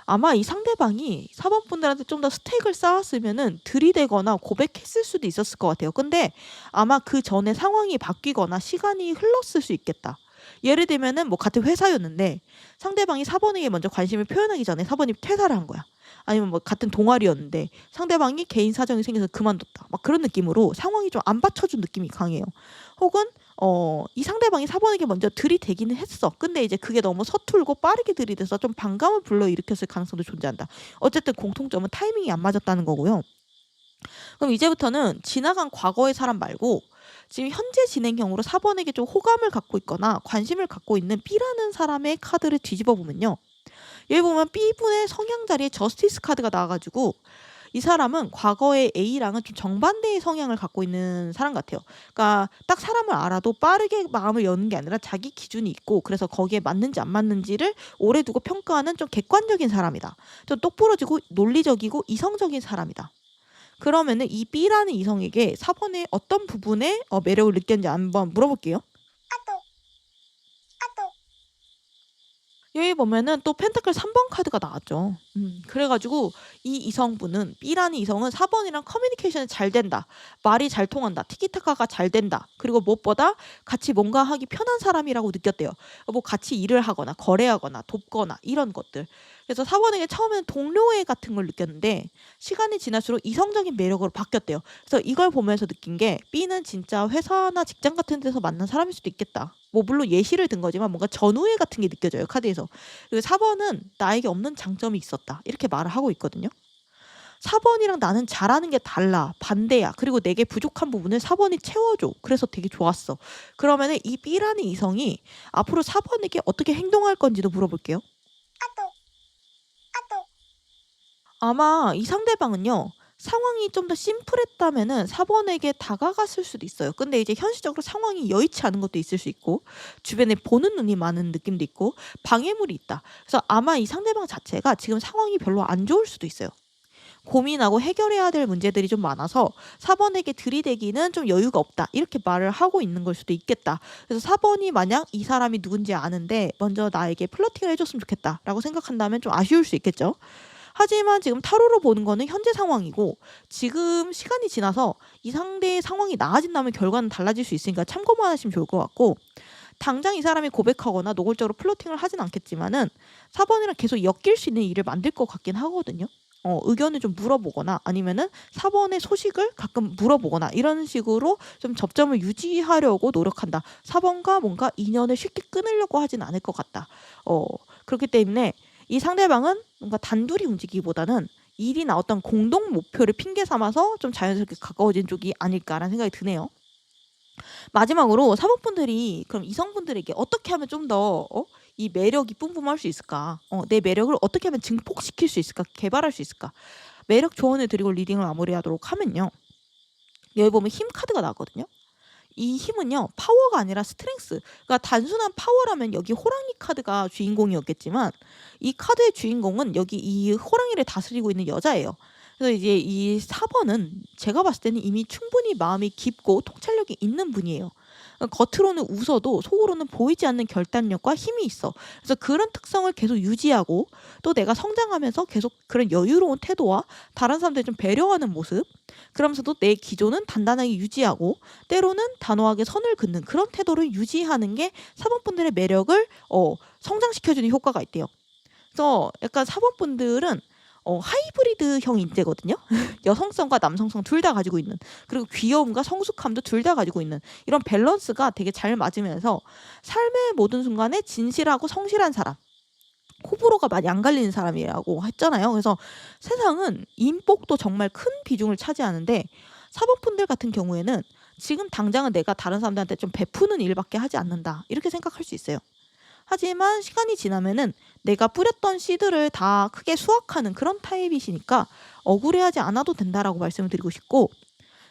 아마 이 상대방이 4번 분들한테 좀 더 스택을 쌓았으면은 들이대거나 고백했을 수도 있었을 것 같아요. 근데 아마 그 전에 상황이 바뀌거나 시간이 흘렀을 수 있겠다. 예를 들면은 뭐 같은 회사였는데 상대방이 4번에게 먼저 관심을 표현하기 전에 4번이 퇴사를 한 거야. 아니면 뭐 같은 동아리였는데 상대방이 개인 사정이 생겨서 그만뒀다. 막 그런 느낌으로 상황이 좀 안 받쳐준 느낌이 강해요. 혹은 이 상대방이 4번에게 먼저 들이대기는 했어. 근데 이제 그게 너무 서툴고 빠르게 들이대서 좀 반감을 불러일으켰을 가능성도 존재한다. 어쨌든 공통점은 타이밍이 안 맞았다는 거고요. 그럼 이제부터는 지나간 과거의 사람 말고 지금 현재 진행형으로 4번에게 좀 호감을 갖고 있거나 관심을 갖고 있는 B라는 사람의 카드를 뒤집어 보면요. 여기 보면 B분의 성향 자리에 저스티스 카드가 나와가지고 이 사람은 과거의 A랑은 좀 정반대의 성향을 갖고 있는 사람 같아요. 그러니까 딱 사람을 알아도 빠르게 마음을 여는 게 아니라 자기 기준이 있고 그래서 거기에 맞는지 안 맞는지를 오래 두고 평가하는 좀 객관적인 사람이다. 좀 똑부러지고 논리적이고 이성적인 사람이다. 그러면은 이 B라는 이성에게 4번의 어떤 부분에 매력을 느꼈는지 한번 물어볼게요. 여기 보면은 또 펜타클 3번 카드가 나왔죠. 그래가지고 이 이성분은 B라는 이성은 4번이랑 커뮤니케이션이 잘 된다. 말이 잘 통한다. 티키타카가 잘 된다. 그리고 무엇보다 같이 뭔가 하기 편한 사람이라고 느꼈대요. 뭐 같이 일을 하거나 거래하거나 돕거나 이런 것들. 그래서 4번에게 처음에는 동료애 같은 걸 느꼈는데 시간이 지날수록 이성적인 매력으로 바뀌었대요. 그래서 이걸 보면서 느낀 게 B는 진짜 회사나 직장 같은 데서 만난 사람일 수도 있겠다. 뭐 물론 예시를 든 거지만 뭔가 전우애 같은 게 느껴져요, 카드에서. 그리고 4번은 나에게 없는 장점이 있었다. 이렇게 말을 하고 있거든요. 4번이랑 나는 잘하는 게 달라. 반대야. 그리고 내게 부족한 부분을 4번이 채워줘. 그래서 되게 좋았어. 그러면은 이 B라는 이성이 앞으로 4번에게 어떻게 행동할 건지도 물어볼게요. 아마 이 상대방은요. 상황이 좀 더 심플했다면은 4번에게 다가갔을 수도 있어요. 근데 이제 현실적으로 상황이 여의치 않은 것도 있을 수 있고 주변에 보는 눈이 많은 느낌도 있고 방해물이 있다. 그래서 아마 이 상대방 자체가 지금 상황이 별로 안 좋을 수도 있어요. 고민하고 해결해야 될 문제들이 좀 많아서 4번에게 들이대기는 좀 여유가 없다. 이렇게 말을 하고 있는 걸 수도 있겠다. 그래서 4번이 만약 이 사람이 누군지 아는데 먼저 나에게 플러팅을 해줬으면 좋겠다라고 생각한다면 좀 아쉬울 수 있겠죠. 하지만 지금 타로로 보는 거는 현재 상황이고 지금 시간이 지나서 이 상대의 상황이 나아진다면 결과는 달라질 수 있으니까 참고만 하시면 좋을 것 같고, 당장 이 사람이 고백하거나 노골적으로 플러팅을 하진 않겠지만은 4번이랑 계속 엮일 수 있는 일을 만들 것 같긴 하거든요. 의견을 좀 물어보거나 아니면은 4번의 소식을 가끔 물어보거나 이런 식으로 좀 접점을 유지하려고 노력한다. 4번과 뭔가 인연을 쉽게 끊으려고 하진 않을 것 같다. 그렇기 때문에 이 상대방은 뭔가 단둘이 움직이기보다는 일이나 어떤 공동 목표를 핑계 삼아서 좀 자연스럽게 가까워진 쪽이 아닐까라는 생각이 드네요. 마지막으로 4번분들이 그럼 이성분들에게 어떻게 하면 좀 더 이 매력이 뿜뿜할 수 있을까? 내 매력을 어떻게 하면 증폭시킬 수 있을까? 개발할 수 있을까? 매력 조언을 드리고 리딩을 마무리하도록 하면요. 여기 보면 힘 카드가 나왔거든요. 이 힘은요, 파워가 아니라 스트렝스. 그러니까 단순한 파워라면 여기 호랑이 카드가 주인공이었겠지만 이 카드의 주인공은 여기 이 호랑이를 다스리고 있는 여자예요. 그래서 이제 이 4번은 제가 봤을 때는 이미 충분히 마음이 깊고 통찰력이 있는 분이에요. 겉으로는 웃어도 속으로는 보이지 않는 결단력과 힘이 있어. 그래서 그런 특성을 계속 유지하고 또 내가 성장하면서 계속 그런 여유로운 태도와 다른 사람들 좀 배려하는 모습, 그러면서도 내 기존은 단단하게 유지하고 때로는 단호하게 선을 긋는 그런 태도를 유지하는 게 4번분들의 매력을 성장시켜주는 효과가 있대요. 그래서 약간 4번분들은 하이브리드형 인재거든요. 여성성과 남성성 둘 다 가지고 있는, 그리고 귀여움과 성숙함도 둘 다 가지고 있는 이런 밸런스가 되게 잘 맞으면서 삶의 모든 순간에 진실하고 성실한 사람, 호불호가 많이 안 갈리는 사람이라고 했잖아요. 그래서 세상은 인복도 정말 큰 비중을 차지하는데 4번분들 같은 경우에는 지금 당장은 내가 다른 사람들한테 좀 베푸는 일밖에 하지 않는다, 이렇게 생각할 수 있어요. 하지만 시간이 지나면은 내가 뿌렸던 씨들을 다 크게 수확하는 그런 타입이시니까 억울해하지 않아도 된다라고 말씀을 드리고 싶고,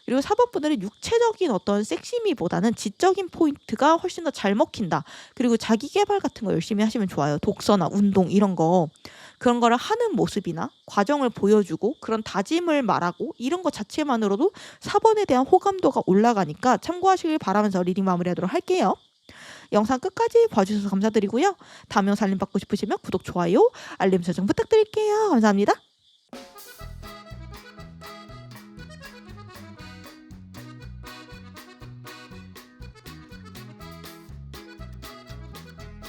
그리고 4번분들은 육체적인 어떤 섹시미보다는 지적인 포인트가 훨씬 더 잘 먹힌다. 그리고 자기 개발 같은 거 열심히 하시면 좋아요. 독서나 운동 이런 거, 그런 거를 하는 모습이나 과정을 보여주고 그런 다짐을 말하고 이런 거 자체만으로도 4번에 대한 호감도가 올라가니까 참고하시길 바라면서 리딩 마무리하도록 할게요. 영상 끝까지 봐주셔서 감사드리고요. 다음 영상 알림 받고 싶으시면 구독, 좋아요, 알림 설정 부탁드릴게요. 감사합니다.